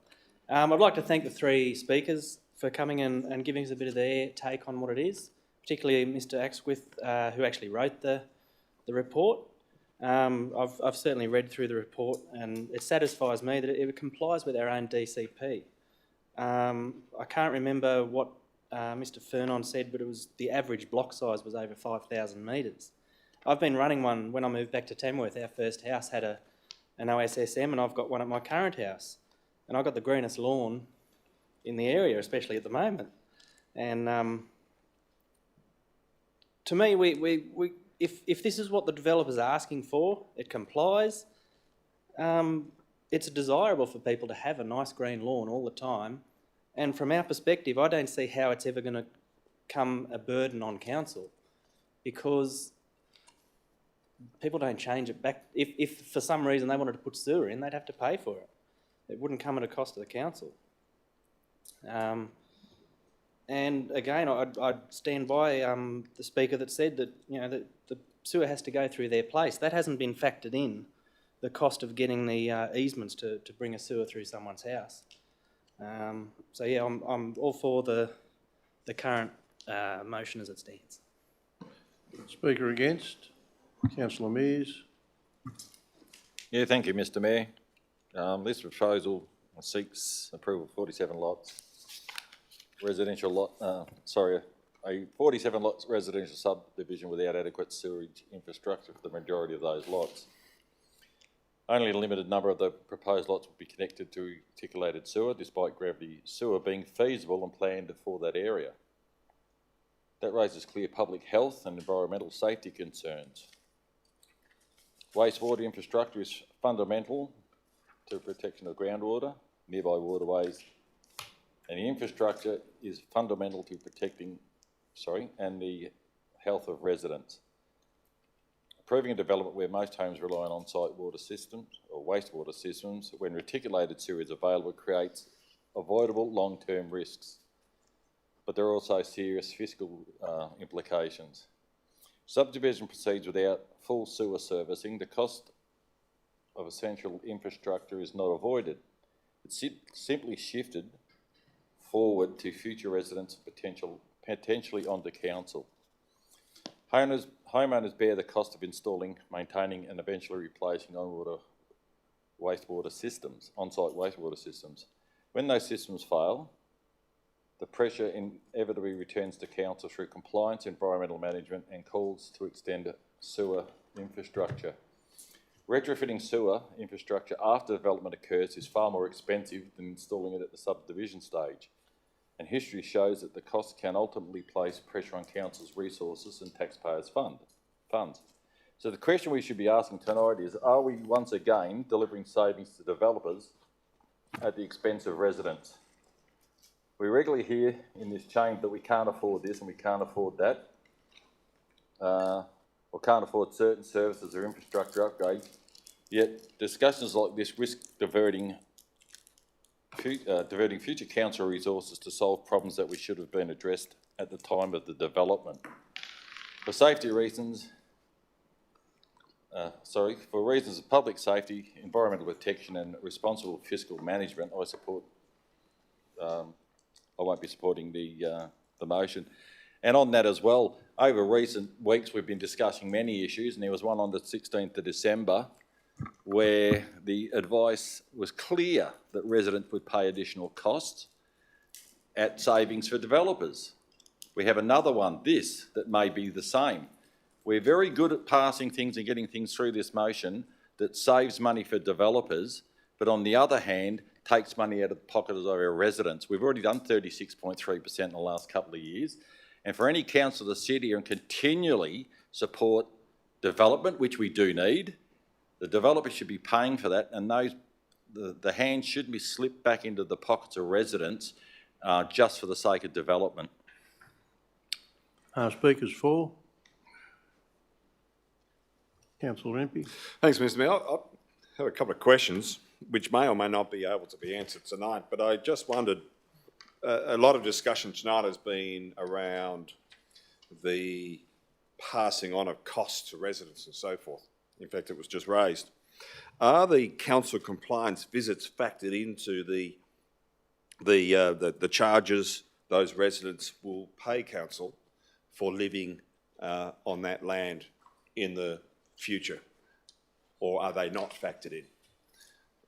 P: I'd like to thank the three speakers for coming in and giving us a bit of their take on what it is, particularly Mr Axwith, who actually wrote the report. I've certainly read through the report and it satisfies me that it complies with our own DCP. I can't remember what Mr Fernon said, but it was the average block size was over 5,000 metres. I've been running one when I moved back to Tamworth. Our first house had an OSSM, and I've got one at my current house. And I've got the greenest lawn in the area, especially at the moment. And to me, if this is what the developer's asking for, it complies. It's desirable for people to have a nice green lawn all the time. And from our perspective, I don't see how it's ever going to come a burden on council, because people don't change it back. If for some reason they wanted to put sewer in, they'd have to pay for it. It wouldn't come at a cost to the council. And again, I'd stand by the speaker that said that, you know, that the sewer has to go through their place. That hasn't been factored in, the cost of getting the easements to bring a sewer through someone's house. So yeah, I'm all for the current motion as it stands.
B: Speaker against? Councillor Mears.
M: Yeah, thank you, Mr Mayor. This proposal seeks approval of 47 lots, residential lot, a 47 lots residential subdivision without adequate sewerage infrastructure for the majority of those lots. Only a limited number of the proposed lots will be connected to articulated sewer, despite gravity sewer being feasible and planned for that area. That raises clear public health and environmental safety concerns. Wastewater infrastructure is fundamental to protection of groundwater, nearby waterways, and the infrastructure is fundamental to protecting, and the health of residents. Approving a development where most homes rely on on-site water systems or wastewater systems when reticulated sewer is available creates avoidable long-term risks, but there are also serious fiscal implications. Subdivision proceeds without full sewer servicing. The cost of essential infrastructure is not avoided. It's simply shifted forward to future residents, potentially onto council. Homeowners bear the cost of installing, maintaining and eventually replacing on-site wastewater systems. When those systems fail, the pressure inevitably returns to council through compliance, environmental management and calls to extend sewer infrastructure. Retrofitting sewer infrastructure after development occurs is far more expensive than installing it at the subdivision stage, and history shows that the cost can ultimately place pressure on council's resources and taxpayers' funds. So the question we should be asking tonight is, are we once again delivering savings to developers at the expense of residents? We regularly hear in this chamber that we can't afford this and we can't afford that, or can't afford certain services or infrastructure upgrades, yet discussions like this risk diverting future council resources to solve problems that we should have been addressed at the time of the development. For safety reasons, for reasons of public safety, environmental protection and responsible fiscal management, I won't be supporting the motion. And on that as well, over recent weeks we've been discussing many issues, and there was one on the 16th of December where the advice was clear that residents would pay additional costs at savings for developers. We have another one, that may be the same. We're very good at passing things and getting things through this motion that saves money for developers, but on the other hand, takes money out of the pockets of our residents. We've already done 36.3% in the last couple of years, and for any council to sit here and continually support development, which we do need, the developer should be paying for that, and those the hand shouldn't be slipped back into the pockets of residents just for the sake of development.
B: Speakers for. Councillor Impey.
N: Thanks, Mr Mayor. I have a couple of questions which may or may not be able to be answered tonight, but I just wondered, a lot of discussion tonight has been around the passing on of costs to residents and so forth. In fact, it was just raised. Are the council compliance visits factored into the charges those residents will pay council for living on that land in the future, or are they not factored in?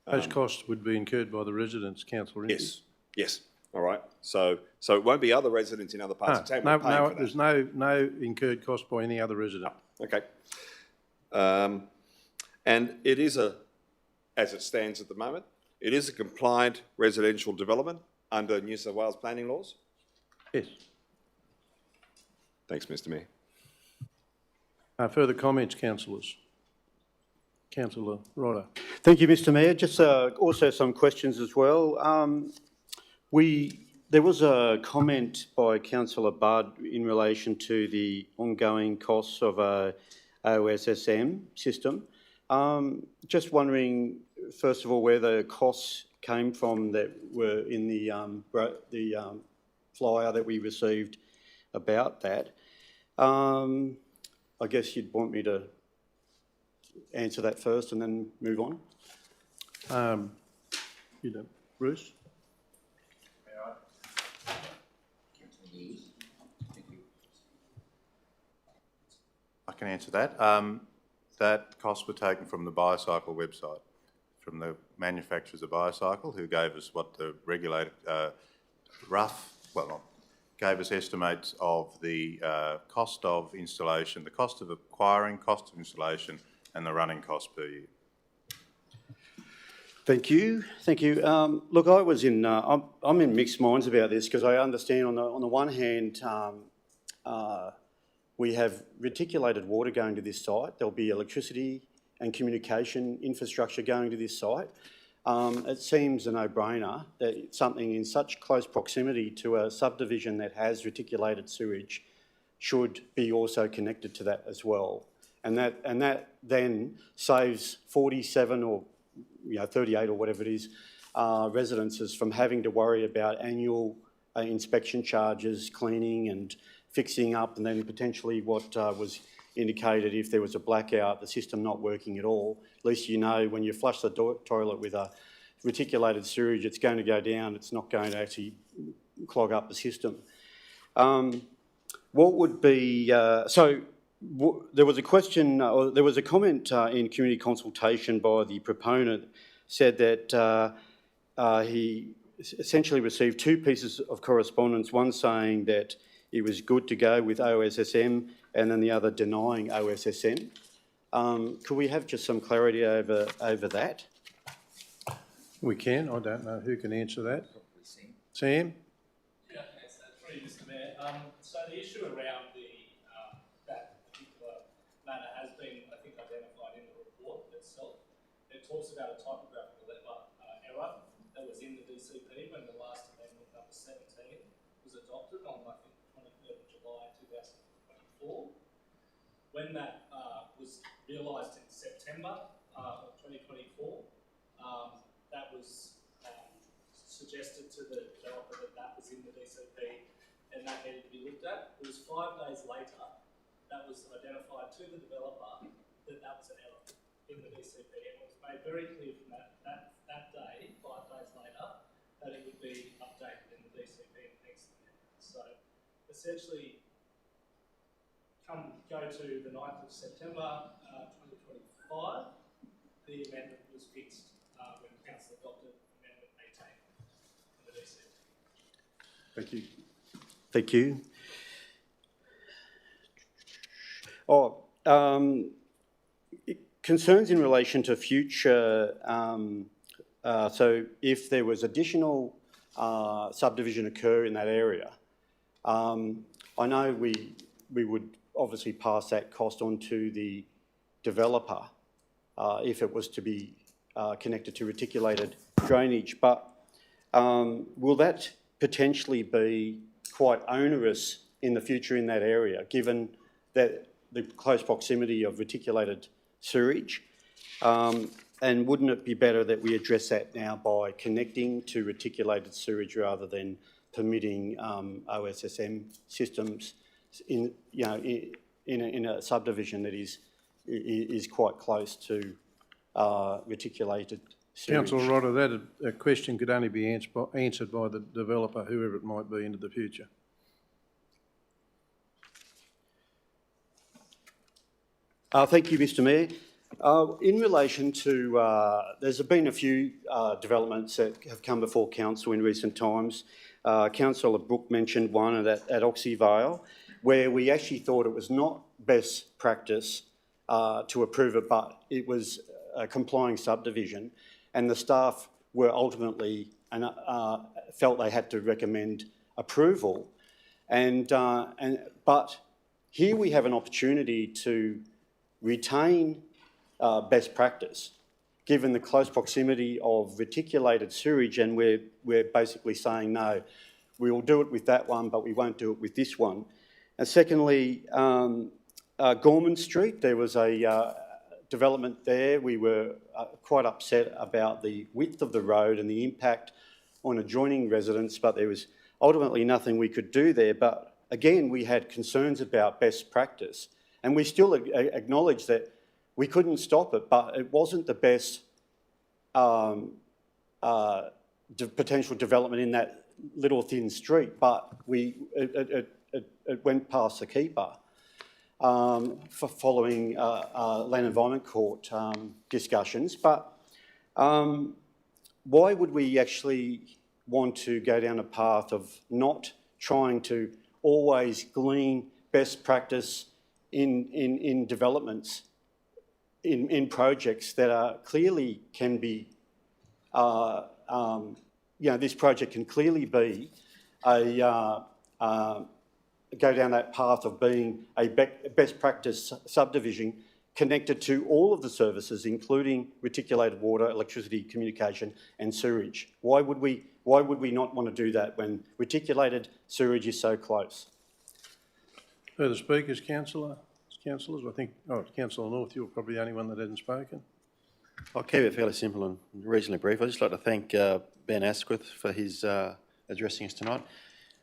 B: Those costs would be incurred by the residents, Councillor Impey.
N: Yes, yes. All right. So it won't be other residents in other parts of town paying for that?
B: There's no incurred cost by any other resident.
N: Okay. And it is as it stands at the moment, it is a compliant residential development under New South Wales planning laws?
B: Yes.
N: Thanks, Mr Mayor.
B: Further comments, councillors? Councillor Rodder.
L: Thank you, Mr Mayor. Just also some questions as well. There was a comment by Councillor Budd in relation to the ongoing costs of a OSSM system. Just wondering, first of all, where the costs came from that were in the flyer that we received about that. I guess you'd want me to answer that first and then move on.
B: Bruce?
O: I can answer that. That costs were taken from the Biocycle website, from the manufacturers of Biocycle, who gave us what the regulator gave us estimates of the cost of installation, the cost of acquiring, cost of installation, and the running cost per year.
L: Thank you. Thank you. Look, I was in. I'm in mixed minds about this because I understand on the one hand, we have reticulated water going to this site. There'll be electricity and communication infrastructure going to this site. It seems a no-brainer that something in such close proximity to a subdivision that has reticulated sewage should be also connected to that as well. And that then saves 47 or 38 or whatever it is residences from having to worry about annual inspection charges, cleaning and fixing up, and then potentially what was indicated if there was a blackout, the system not working at all. At least you know when you flush the toilet with a reticulated sewage, it's going to go down, it's not going to actually clog up the system. What would be, there was a question, or there was a comment in community consultation by the proponent said that he essentially received two pieces of correspondence, one saying that it was good to go with OSSM and then the other denying OSSM. Could we have just some clarity over that?
B: We can. I don't know who can answer that. Sam?
Q: Yeah, that's for you, Mr Mayor. So the issue around that particular matter has been, I think, identified in the report itself. It talks about a typographical error that was in the DCP when the last amendment, number 17, was adopted on, I think, 23rd of July 2024. When that was realised in September of 2024, that was suggested to the developer that was in the DCP and that needed to be looked at. It was 5 days later that was identified to the developer that was an error in the DCP, and it was made very clear from that day, 5 days later, that it would be updated in the DCP in the next amendment. So essentially, go to the 9th of September 2025, the amendment was fixed when Council adopted Amendment 18 in the DCP.
L: Thank you. Thank you. Concerns in relation to future, so if there was additional subdivision occur in that area, I know we would obviously pass that cost on to the developer if it was to be connected to reticulated drainage, but will that potentially be quite onerous in the future in that area, given that the close proximity of reticulated sewage? And wouldn't it be better that we address that now by connecting to reticulated sewage rather than permitting OSSM systems in a subdivision that is quite close to reticulated sewage?
B: Councillor Rodder, that question could only be answered by the developer, whoever it might be, into the future.
L: Thank you, Mr Mayor. In relation to, there's been a few developments that have come before council in recent times. Councillor Brooke mentioned one at VALE, where we actually thought it was not best practice to approve it, but it was a complying subdivision, and the staff were ultimately felt they had to recommend approval. But here we have an opportunity to retain best practice, given the close proximity of reticulated sewage, and we're basically saying, no, we will do it with that one, but we won't do it with this one. And secondly, Gorman Street, there was a development there. We were quite upset about the width of the road and the impact on adjoining residents, but there was ultimately nothing we could do there. But again, we had concerns about best practice, and we still acknowledge that we couldn't stop it, but it wasn't the best potential development in that little thin street, but it went past the keeper for following Land Environment Court discussions. But why would we actually want to go down a path of not trying to always glean best practice in developments, in projects that are clearly can be, this project can clearly be go down that path of being a best practice subdivision connected to all of the services, including reticulated water, electricity, communication and sewage. Why would we not want to do that when reticulated sewage is so close?
B: Further speakers, councillors? I think, Councillor North, you're probably the only one that hasn't spoken.
E: I'll keep it fairly simple and reasonably brief. I'd just like to thank Ben Asquith for his addressing us tonight,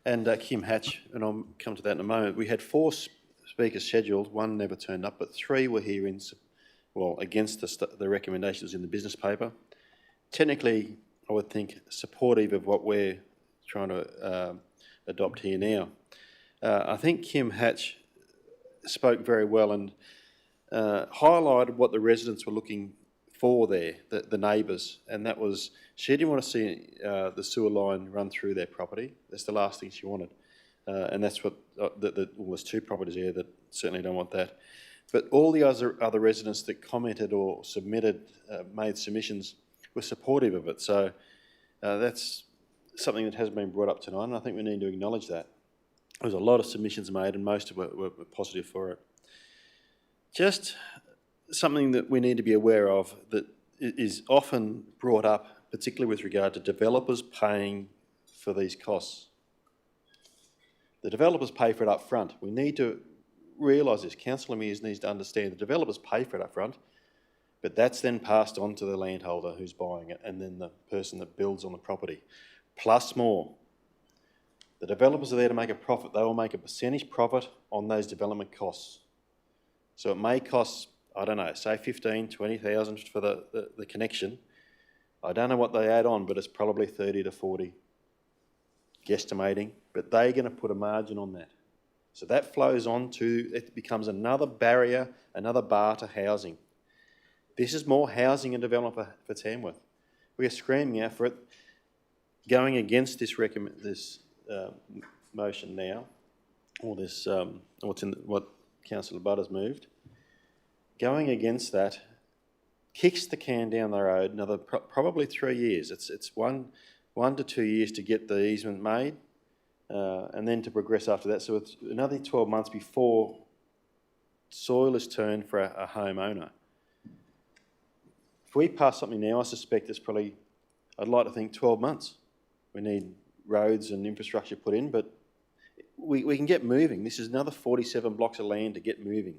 E: and Kim Hatch, and I'll come to that in a moment. We had 4 speakers scheduled, 1 never turned up, but 3 were here against the recommendations in the business paper. Technically, I would think supportive of what we're trying to adopt here now. I think Kim Hatch spoke very well and highlighted what the residents were looking for there, the neighbours, and that was she didn't want to see the sewer line run through their property. That's the last thing she wanted, and that's what was 2 properties there that certainly don't want that. But all the other residents that commented or made submissions were supportive of it. So that's something that hasn't been brought up tonight, and I think we need to acknowledge that. There was a lot of submissions made, and most of it were positive for it. Just something that we need to be aware of that is often brought up, particularly with regard to developers paying for these costs. The developers pay for it up front. We need to realise this. Councillor Mears needs to understand the developers pay for it up front, but that's then passed on to the landholder who's buying it, and then the person that builds on the property, plus more. The developers are there to make a profit. They will make a percentage profit on those development costs. So it may cost, I don't know, say 15,000, 20,000 for the connection. I don't know what they add on, but it's probably 30 to 40, guesstimating, but they're going to put a margin on that. So that flows on to, it becomes another barrier, another bar to housing. This is more housing and development for Tamworth. We are screaming out for it. Going against this motion now, or this what Councillor Budd has moved, going against that kicks the can down the road another probably 3 years. It's one to 2 years to get the easement made, and then to progress after that. So it's another 12 months before soil is turned for a homeowner. If we pass something now, I suspect it's probably, I'd like to think 12 months. We need roads and infrastructure put in, but we can get moving. This is another 47 blocks of land to get moving.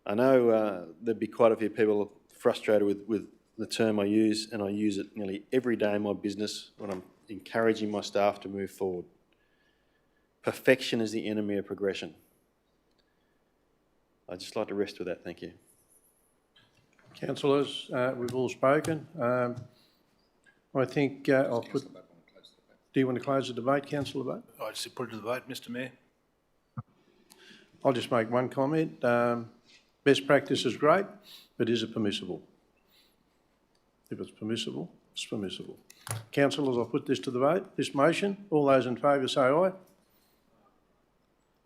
E: I know there'd be quite a few people frustrated with the term I use, and I use it nearly every day in my business when I'm encouraging my staff to move forward. Perfection is the enemy of progression. I'd just like to rest with that, thank you.
B: Councillors, we've all spoken. I think I'll put... Do you want to close the debate, Councillor Vote?
J: I just put it to the vote, Mr Mayor.
B: I'll just make one comment. Best practice is great, but is it permissible? If it's permissible, it's permissible. Councillors, I'll put this to the vote. This motion, all those in favour say aye.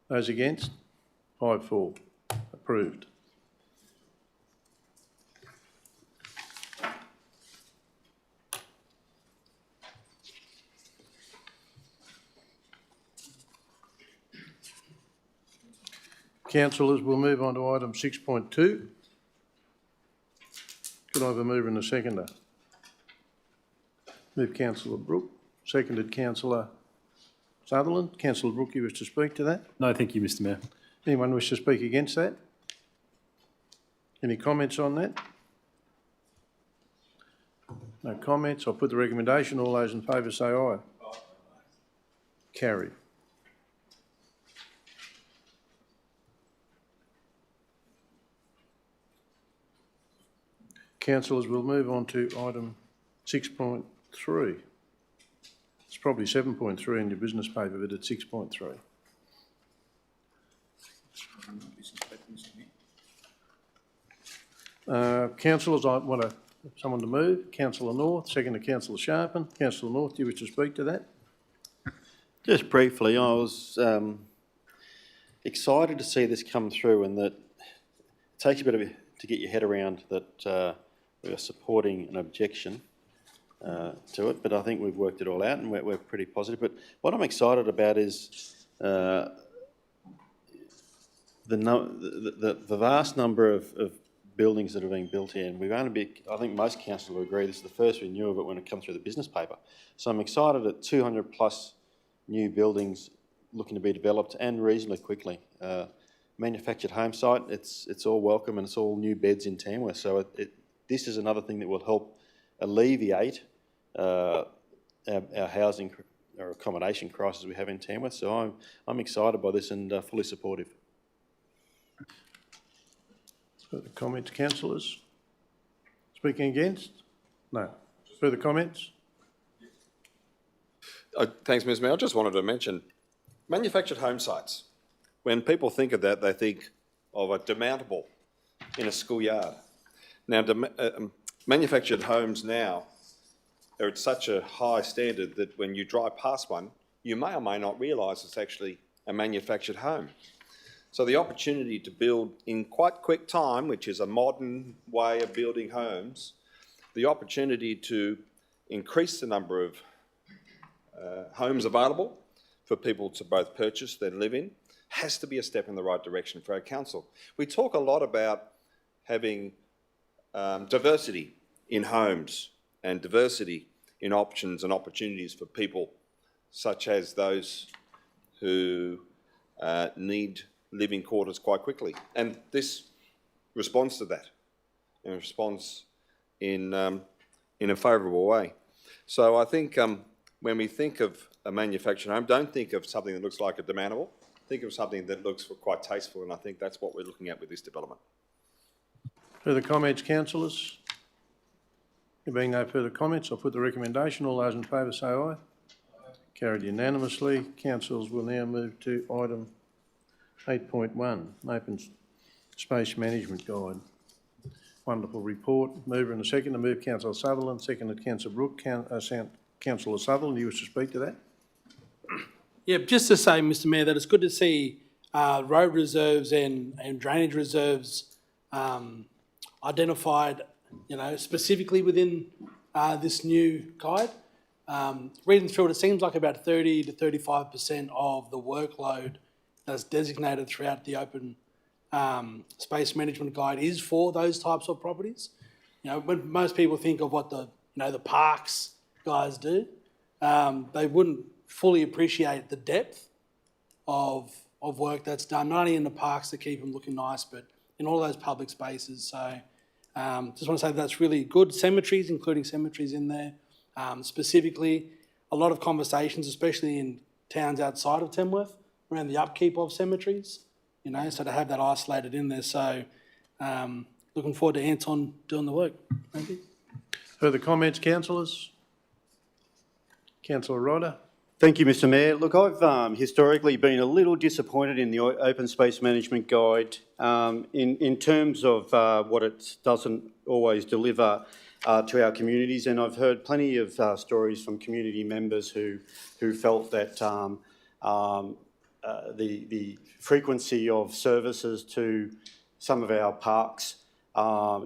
B: Those against? 5-4. Approved. Councillors, we'll move on to item 6.2. Could I have a mover and a seconder? Move Councillor Brooke, seconded Councillor Sutherland. Councillor Brooke, you wish to speak to that?
I: No, thank you, Mr Mayor.
B: Anyone wish to speak against that? Any comments on that? No comments. I'll put the recommendation. All those in favour say aye. Carried. Councillors, we'll move on to item 6.3. It's probably 7.3 in your business paper, but it's 6.3. Councillors, I want someone to move. Councillor North, second to Councillor Sharpen. Councillor North, do you wish to speak to that?
E: Just briefly, I was excited to see this come through, and that it takes a bit of to get your head around that we are supporting an objection to it, but I think we've worked it all out and we're pretty positive. But what I'm excited about is the vast number of buildings that are being built here, and we've only been, I think most councils will agree, this is the first we knew of it when it comes through the business paper. So I'm excited at 200 plus new buildings looking to be developed, and reasonably quickly. Manufactured home site, it's all welcome, and it's all new beds in Tamworth. So this is another thing that will help alleviate our housing or accommodation crisis we have in Tamworth. So I'm excited by this and fully supportive.
B: Further comments, councillors? Speaking against? No. Further comments?
N: Thanks, Mr Mayor. I just wanted to mention manufactured home sites. When people think of that, they think of a demountable in a schoolyard. Now, manufactured homes now are at such a high standard that when you drive past one, you may or may not realise it's actually a manufactured home. So the opportunity to build in quite quick time, which is a modern way of building homes, the opportunity to increase the number of homes available for people to both purchase and live in, has to be a step in the right direction for our council. We talk a lot about having diversity in homes and diversity in options and opportunities for people such as those who need living quarters quite quickly. And this responds to that, and responds in a favourable way. So I think when we think of a manufactured home, don't think of something that looks like a demountable. Think of something that looks quite tasteful, and I think that's what we're looking at with this development.
B: Further comments, councillors? There being no further comments, I'll put the recommendation. All those in favour say aye. Carried unanimously. Councillors will now move to item 8.1, Open Space Management Guide. Wonderful report. Mover and a second to move Councillor Sutherland, seconded Councillor Brooke. Councillor Sutherland, do you wish to speak to that?
H: Yeah, just to say, Mr Mayor, that it's good to see road reserves and drainage reserves identified, specifically within this new guide. Reading through it, it seems like about 30 to 35% of the workload that's designated throughout the Open Space Management Guide is for those types of properties. You know, when most people think of what the parks guys do, they wouldn't fully appreciate the depth of work that's done, not only in the parks to keep them looking nice, but in all those public spaces. So just want to say that's really good. Cemeteries, including cemeteries in there, specifically a lot of conversations, especially in towns outside of Tamworth, around the upkeep of cemeteries, you know, so to have that isolated in there. So looking forward to Anton doing the work. Thank you.
B: Further comments, councillors? Councillor Rodder.
L: Thank you, Mr Mayor. Look, I've historically been a little disappointed in the Open Space Management Guide in terms of what it doesn't always deliver to our communities, and I've heard plenty of stories from community members who felt that the frequency of services to some of our parks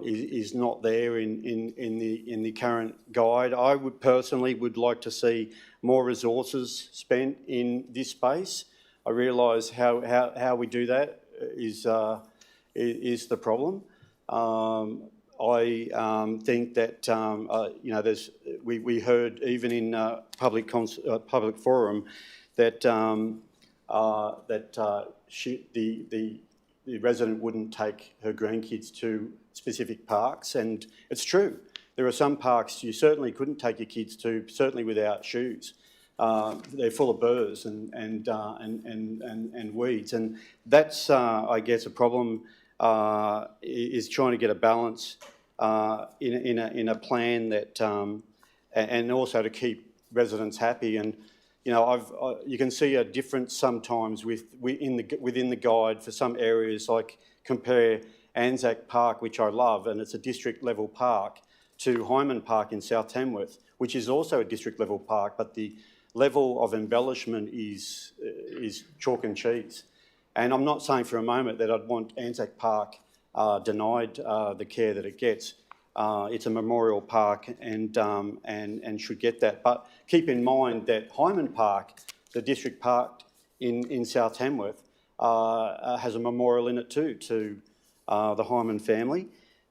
L: is not there in the current guide. I would personally like to see more resources spent in this space. I realise how we do that is the problem. I think that you know, we heard even in public forum that the resident wouldn't take her grandkids to specific parks, and it's true. There are some parks you certainly couldn't take your kids to, certainly without shoes. They're full of burrs and weeds, and that's I guess a problem. Is trying to get a balance in a plan that, and also to keep residents happy. And you know, you can see a difference sometimes within the guide for some areas, like compare Anzac Park, which I love, and it's a district level park, to Hyman Park in South Tamworth, which is also a district level park, but the level of embellishment is chalk and cheese. And I'm not saying for a moment that I'd want Anzac Park denied the care that it gets. It's a memorial park and should get that. But keep in mind that Hyman Park, the district park in South Tamworth, has a memorial in it too to the Hyman family,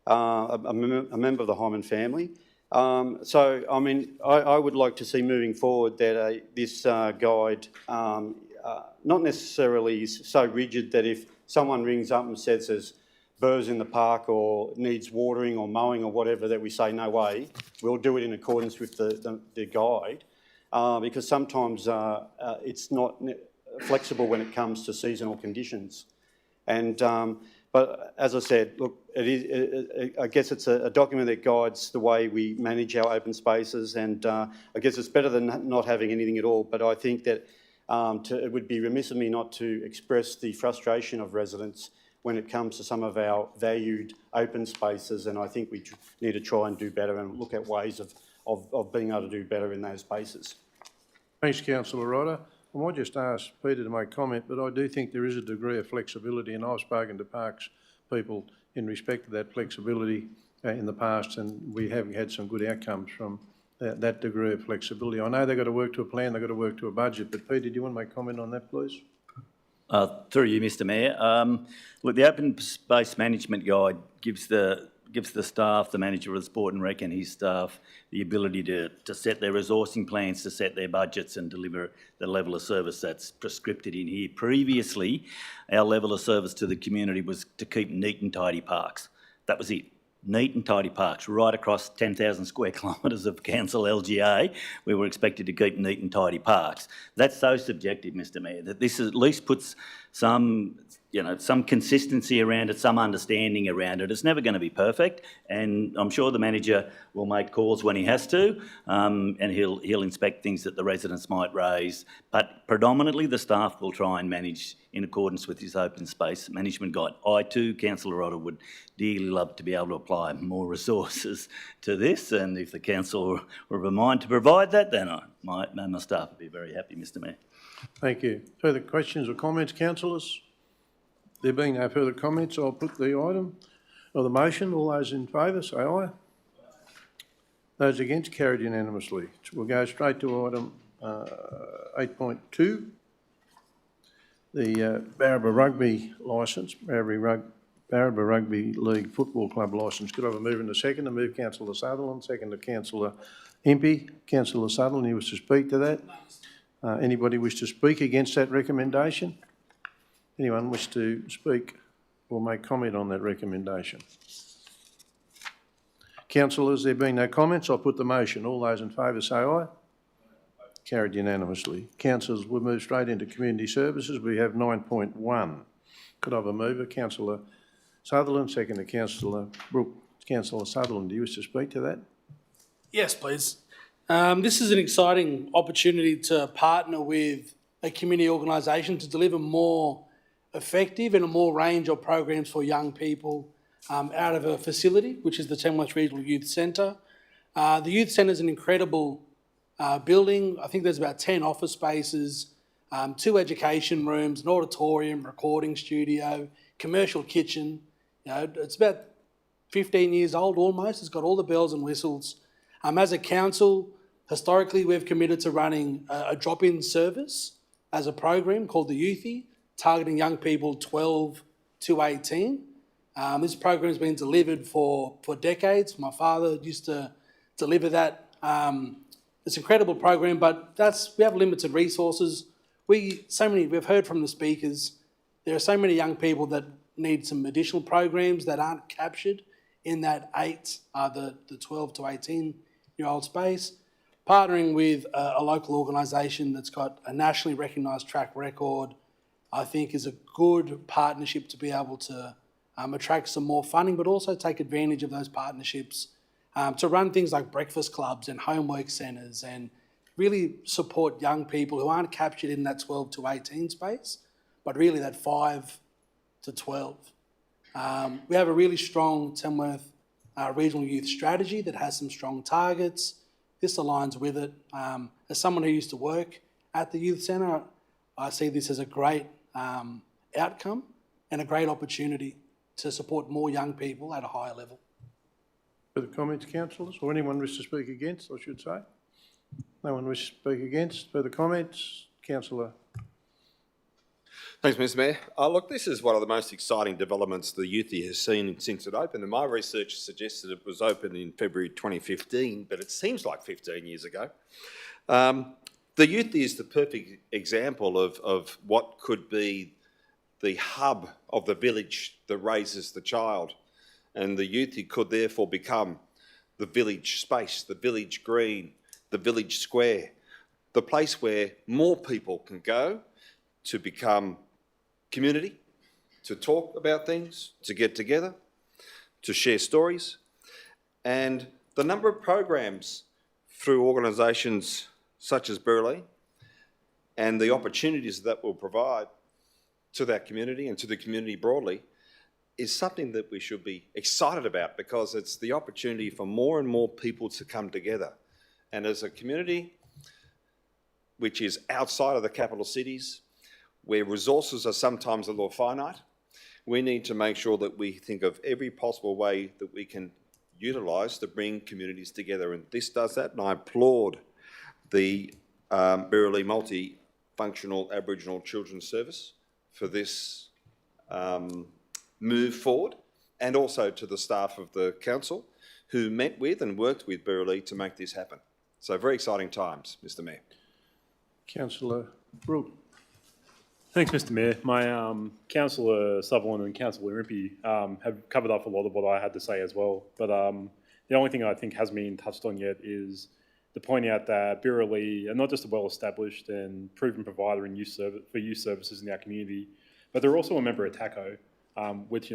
L: a member of the Hyman family. So, I mean, I would like to see moving forward that this guide not necessarily so rigid that if someone rings up and says there's burrs in the park or needs watering or mowing or whatever, that we say, no way, we'll do it in accordance with the guide, because sometimes it's not flexible when it comes to seasonal conditions. And but as I said, look, I guess it's a document that guides the way we manage our open spaces, and I guess it's better than not having anything at all. But I think that it would be remiss of me not to express the frustration of residents when it comes to some of our valued open spaces, and I think we need to try and do better and look at ways of being able to do better in those spaces.
B: Thanks, Councillor Rodder. I might just ask Peter to make comment, but I do think there is a degree of flexibility, and I've spoken to parks people in respect to that flexibility in the past, and we have had some good outcomes from that degree of flexibility. I know they've got to work to a plan, they've got to work to a budget, but Peter, do you want to make comment on that, please?
R: Through you, Mr Mayor. Look, the Open Space Management Guide gives the staff, the manager of the Sport and Rec and his staff, the ability to set their resourcing plans, to set their budgets and deliver the level of service that's prescripted in here. Previously, our level of service to the community was to keep neat and tidy parks. That was it. Neat and tidy parks right across 10,000 square kilometres of council LGA. We were expected to keep neat and tidy parks. That's so subjective, Mr Mayor, that this at least puts some consistency around it, some understanding around it. It's never going to be perfect, and I'm sure the manager will make calls when he has to, and he'll inspect things that the residents might raise. But predominantly, the staff will try and manage in accordance with his open space management guide. I too, Councillor Rodder, would dearly love to be able to apply more resources to this, and if the council were of a mind to provide that, then my staff would be very happy, Mr Mayor.
B: Thank you. Further questions or comments, councillors? There being no further comments, I'll put the item or the motion. All those in favour, say aye. Those against, carried unanimously. We'll go straight to item 8.2, the Barraba Rugby licence, Barraba Barraba Rugby League Football Club licence. Could I have a move and a second? I move Councillor Sutherland, second to Councillor Impey. Councillor Sutherland, you wish to speak to that? Anybody wish to speak against that recommendation? Anyone wish to speak or make comment on that recommendation? Councillors, there being no comments, I'll put the motion. All those in favour say aye. Carried unanimously. Councillors, we'll move straight into community services. We have 9.1. Could I have a mover? Councillor Sutherland, second to Councillor Brooke. Councillor Sutherland, do you wish to speak to that?
H: Yes, please. This is an exciting opportunity to partner with a community organisation to deliver more effective and a more range of programs for young people out of a facility, which is the Tamworth Regional Youth Centre. The Youth Centre is an incredible building. I think there's about 10 office spaces, 2 education rooms, an auditorium, recording studio, commercial kitchen. You know, it's about 15 years old almost. It's got all the bells and whistles. As a council, historically, we've committed to running a drop-in service as a program called the Youthy, targeting young people 12 to 18. This program's been delivered for decades. My father used to deliver that. It's an incredible program, but we have limited resources. We've heard from the speakers, there are so many young people that need some additional programs that aren't captured in that the 12 to 18-year-old space. Partnering with a local organisation that's got a nationally recognised track record, I think is a good partnership to be able to attract some more funding, but also take advantage of those partnerships to run things like breakfast clubs and homework centres and really support young people who aren't captured in that 12 to 18 space, but really that 5 to 12. We have a really strong Tamworth regional youth strategy that has some strong targets. This aligns with it. As someone who used to work at the youth centre, I see this as a great outcome and a great opportunity to support more young people at a higher level.
B: Further comments, councillors, or anyone wish to speak against, I should say? No one wish to speak against. Further comments? Councillor.
N: Thanks, Mr Mayor. Look, this is one of the most exciting developments the Youthy has seen since it opened, and my research suggested it was opened in February 2015, but it seems like 15 years ago. The Youthy is the perfect example of what could be the hub of the village that raises the child, and the Youthy could therefore become the village space, the village green, the village square, the place where more people can go to become community, to talk about things, to get together, to share stories. And the number of programs through organisations such as BARRABA and the opportunities that will provide to that community and to the community broadly is something that we should be excited about, because it's the opportunity for more and more people to come together. And as a community which is outside of the capital cities, where resources are sometimes a little finite, we need to make sure that we think of every possible way that we can utilise to bring communities together. And this does that, and I applaud the BARRABA Multifunctional Aboriginal Children's Service for this move forward, and also to the staff of the council who met with and worked with BARRABA to make this happen. So very exciting times, Mr Mayor.
B: Councillor Brooke.
I: Thanks, Mr Mayor. My Councillor Sutherland and Councillor Impey have covered off a lot of what I had to say as well. But the only thing I think hasn't been touched on yet is to point out that BARRABA are not just a well-established and proven provider in youth services in our community, but they're also a member of TACO, which,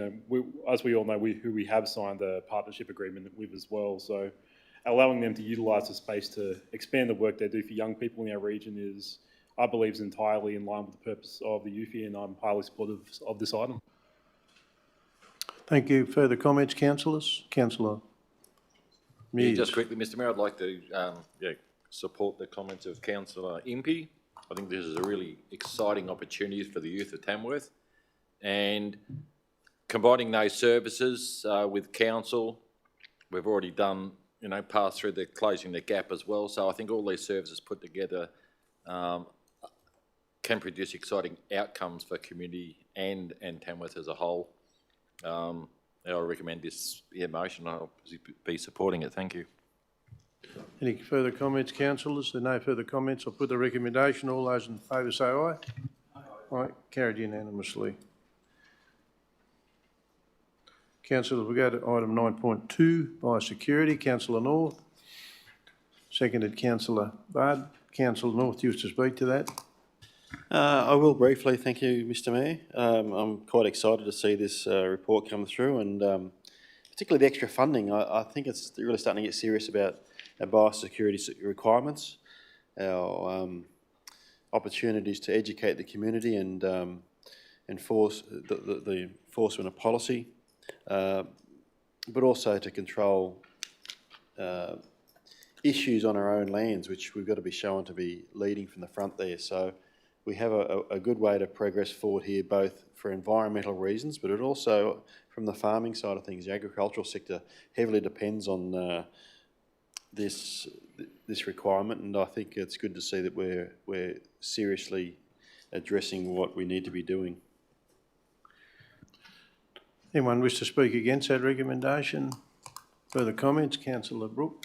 I: as we all know, who we have signed a partnership agreement with as well. So allowing them to utilise the space to expand the work they do for young people in our region is, I believe, is entirely in line with the purpose of the Youthy, and I'm highly supportive of this item.
B: Thank you. Further comments, councillors? Councillor Mears.
M: Yeah, just quickly, Mr Mayor, I'd like to support the comments of Councillor Impey. I think this is a really exciting opportunity for the youth of Tamworth, and combining those services with council, we've already done, passed through the closing the gap as well. So I think all these services put together can produce exciting outcomes for community and Tamworth as a whole. I recommend this motion. I'll be supporting it. Thank you.
B: Any further comments, councillors? There are no further comments. I'll put the recommendation. All those in favour say aye. Aye. Carried unanimously. Councillors, we go to item 9.2, biosecurity. Councillor North. Seconded Councillor Budd. Councillor North, do you wish to speak to that?
E: I will briefly, thank you, Mr Mayor. I'm quite excited to see this report come through, and particularly the extra funding. I think it's really starting to get serious about our biosecurity requirements, our opportunities to educate the community and enforce the enforcement of policy, but also to control issues on our own lands, which we've got to be shown to be leading from the front there. So we have a good way to progress forward here, both for environmental reasons, but it also, from the farming side of things, the agricultural sector heavily depends on this requirement, and I think it's good to see that we're seriously addressing what we need to be doing.
B: Anyone wish to speak against that recommendation? Further comments? Councillor Brook.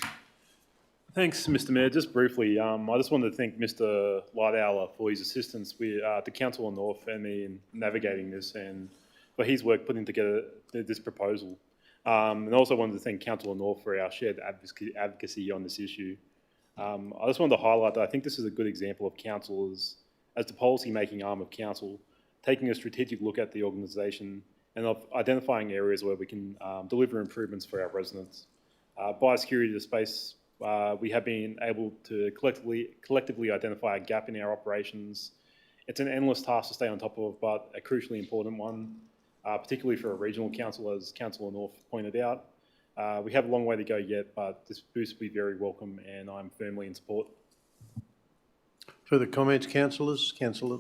I: Thanks, Mr Mayor. Just briefly, I just wanted to thank Mr Lightowler for his assistance with the Council of North and me in navigating this, and for his work putting together this proposal. And also wanted to thank Council of North for our shared advocacy on this issue. I just wanted to highlight that I think this is a good example of council as the policy-making arm of council, taking a strategic look at the organisation and of identifying areas where we can deliver improvements for our residents. Biosecurity, the space we have been able to collectively identify a gap in our operations. It's an endless task to stay on top of, but a crucially important one, particularly for a regional council, as Councillor North pointed out. We have a long way to go yet, but this boost will be very welcome, and I'm firmly in support.
B: Further comments, councillors? Councillor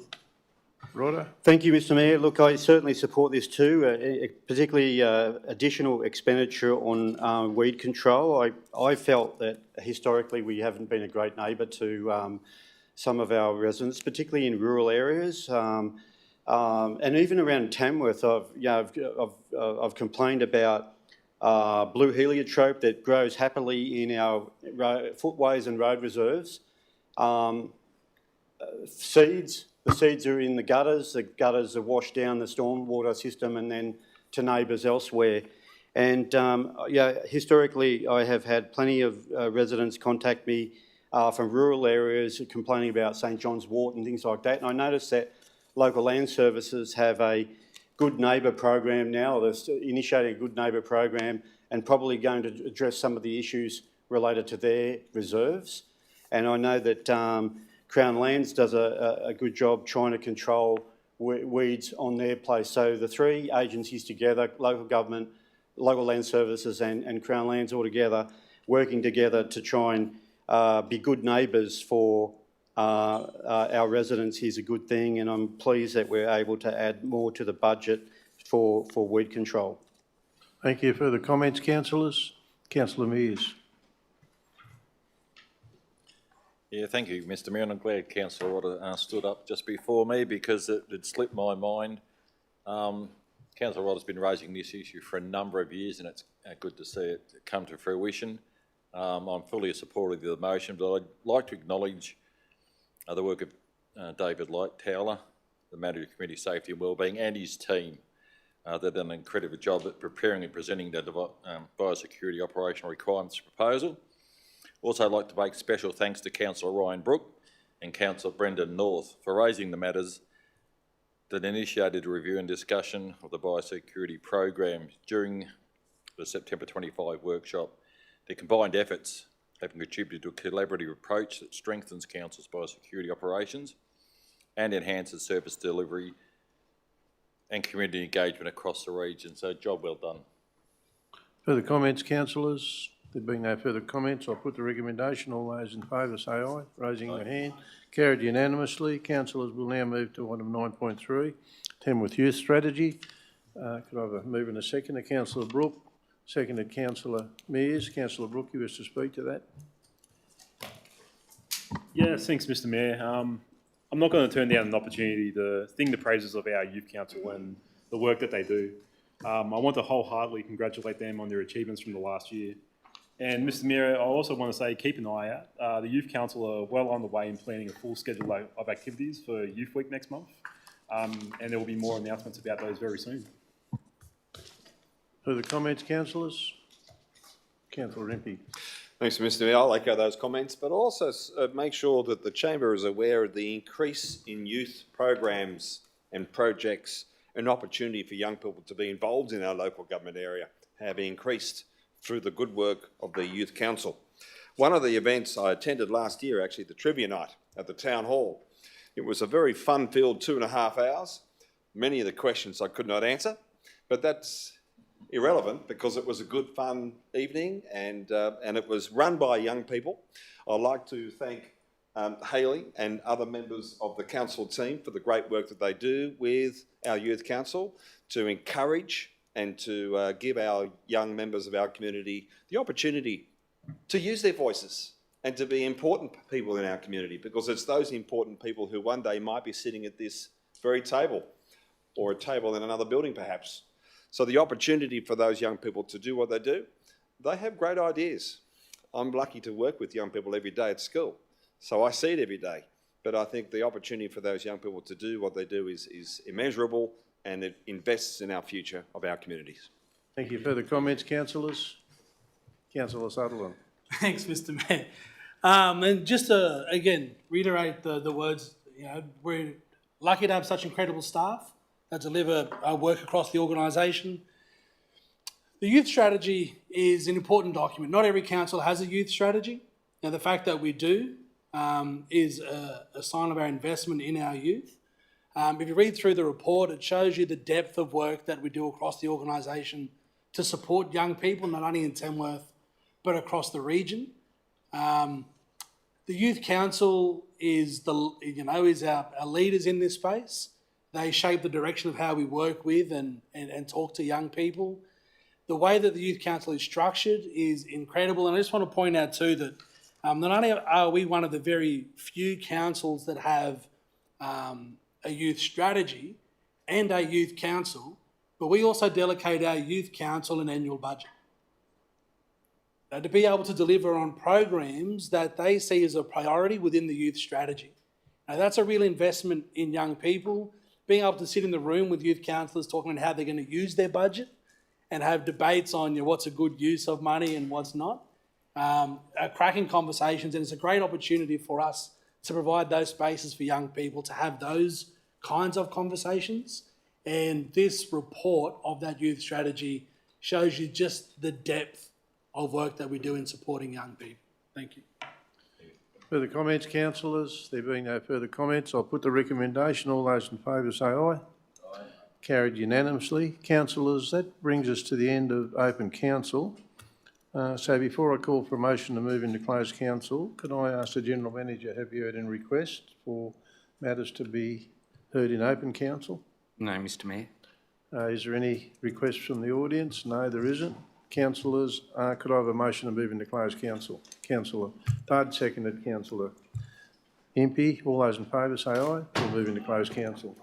B: Rodder.
L: Thank you, Mr Mayor. Look, I certainly support this too, particularly additional expenditure on weed control. I felt that historically we haven't been a great neighbour to some of our residents, particularly in rural areas. And even around Tamworth, I've complained about blue heliotrope that grows happily in our footways and road reserves. Seeds. The seeds are in the gutters are washed down the stormwater system and then to neighbours elsewhere. And historically I have had plenty of residents contact me from rural areas complaining about St John's wort and things like that. And I noticed that local land services have a good neighbour program now. They're initiating a good neighbour program and probably going to address some of the issues related to their reserves. And I know that Crown Lands does a good job trying to control weeds on their place. So the three agencies together, local government, local land services and Crown Lands all together, working together to try and be good neighbours for our residents is a good thing, and I'm pleased that we're able to add more to the budget for weed control.
B: Thank you. Further comments, councillors? Councillor Mears.
M: Yeah, thank you, Mr Mayor, and I'm glad Councillor Rodder stood up just before me because it slipped my mind. Councillor Rodder's been raising this issue for a number of years, and it's good to see it come to fruition. I'm fully supportive of the motion, but I'd like to acknowledge the work of David Lightowler, the Manager of Community Safety and Wellbeing, and his team. They've done an incredible job at preparing and presenting the biosecurity operational requirements proposal. Also, I'd like to make special thanks to Councillor Ryan Brook and Councillor Brendan North for raising the matters that initiated a review and discussion of the biosecurity program during the September 25 workshop. Their combined efforts have contributed to a collaborative approach that strengthens Council's biosecurity operations and enhances service delivery and community engagement across the region. So, job well done.
B: Further comments, councillors? There being no further comments, I'll put the recommendation. All those in favour say aye. Raising your hand. Carried unanimously. Councillors will now move to item 9.3, Tamworth Youth Strategy. Could I have a move and a second? Councillor Brook, seconded Councillor Mears. Councillor Brook, you wish to speak to that?
I: Yes, thanks, Mr Mayor. I'm not going to turn down an opportunity to sing the praises of our youth council and the work that they do. I want to wholeheartedly congratulate them on their achievements from the last year. And Mr Mayor, I also want to say keep an eye out. The Youth Council are well on the way in planning a full schedule of activities for Youth Week next month. And there will be more announcements about those very soon.
B: Further comments, councillors? Councillor Rimpey.
N: Thanks, Mr Mayor. I'll echo those comments, but also make sure that the Chamber is aware of the increase in youth programs and projects and opportunity for young people to be involved in our local government area have increased through the good work of the Youth Council. One of the events I attended last year, actually, the trivia night at the Town Hall. It was a very fun-filled 2.5 hours. Many of the questions I could not answer, but that's irrelevant because it was a good, fun evening and it was run by young people. I'd like to thank Hayley and other members of the council team for the great work that they do with our Youth Council to encourage and to give our young members of our community the opportunity to use their voices and to be important people in our community, because it's those important people who one day might be sitting at this very table or a table in another building perhaps. So the opportunity for those young people to do what they do, they have great ideas. I'm lucky to work with young people every day at school, so I see it every day. But I think the opportunity for those young people to do what they do is immeasurable, and it invests in our future of our communities.
B: Thank you. Further comments, councillors? Councillor Sutherland.
H: Thanks, Mr Mayor. And just to, again, reiterate the words, you know, we're lucky to have such incredible staff that deliver work across the organisation. The youth strategy is an important document. Not every council has a youth strategy. Now, the fact that we do is a sign of our investment in our youth. If you read through the report, it shows you the depth of work that we do across the organisation to support young people, not only in Tamworth, but across the region. The Youth Council is our leaders in this space. They shape the direction of how we work with and talk to young people. The way that the Youth Council is structured is incredible. And I just want to point out too that not only are we one of the very few councils that have a youth strategy and a youth council, but we also delegate our youth council an annual budget. Now, to be able to deliver on programs that they see as a priority within the youth strategy. Now, that's a real investment in young people, being able to sit in the room with youth councillors talking about how they're going to use their budget and have debates on what's a good use of money and what's not. Cracking conversations, and it's a great opportunity for us to provide those spaces for young people to have those kinds of conversations. And this report of that youth strategy shows you just the depth of work that we do in supporting young people. Thank you.
B: Further comments, councillors? There being no further comments, I'll put the recommendation. All those in favour say aye. Aye. Carried unanimously. Councillors, that brings us to the end of open council. So before I call for a motion to move into closed council, could I ask the General Manager, have you heard any requests for matters to be heard in open council?
K: No, Mr Mayor.
B: Is there any requests from the audience? No, there isn't. Councillors, could I have a motion to move into closed council? Councillor Budd, seconded. Councillor Impey. All those in favour say aye. We'll move into closed council.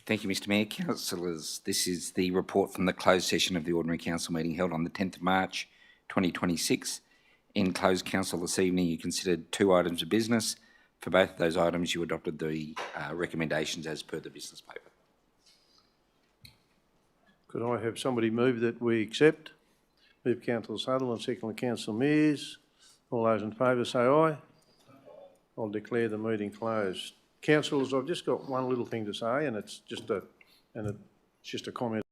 K: Thank you, Mr Mayor. Councillors, this is the report from the closed session of the Ordinary Council meeting held on the 10th of March 2026. In closed council this evening, you considered 2 items of business. For both of those items, you adopted the recommendations as per the business paper.
B: Could I have somebody move that we accept? Move Councillor Sutherland, second Councillor Mears. All those in favour say aye. I'll declare the meeting closed. Councillors, I've just got one little thing to say, and it's just a comment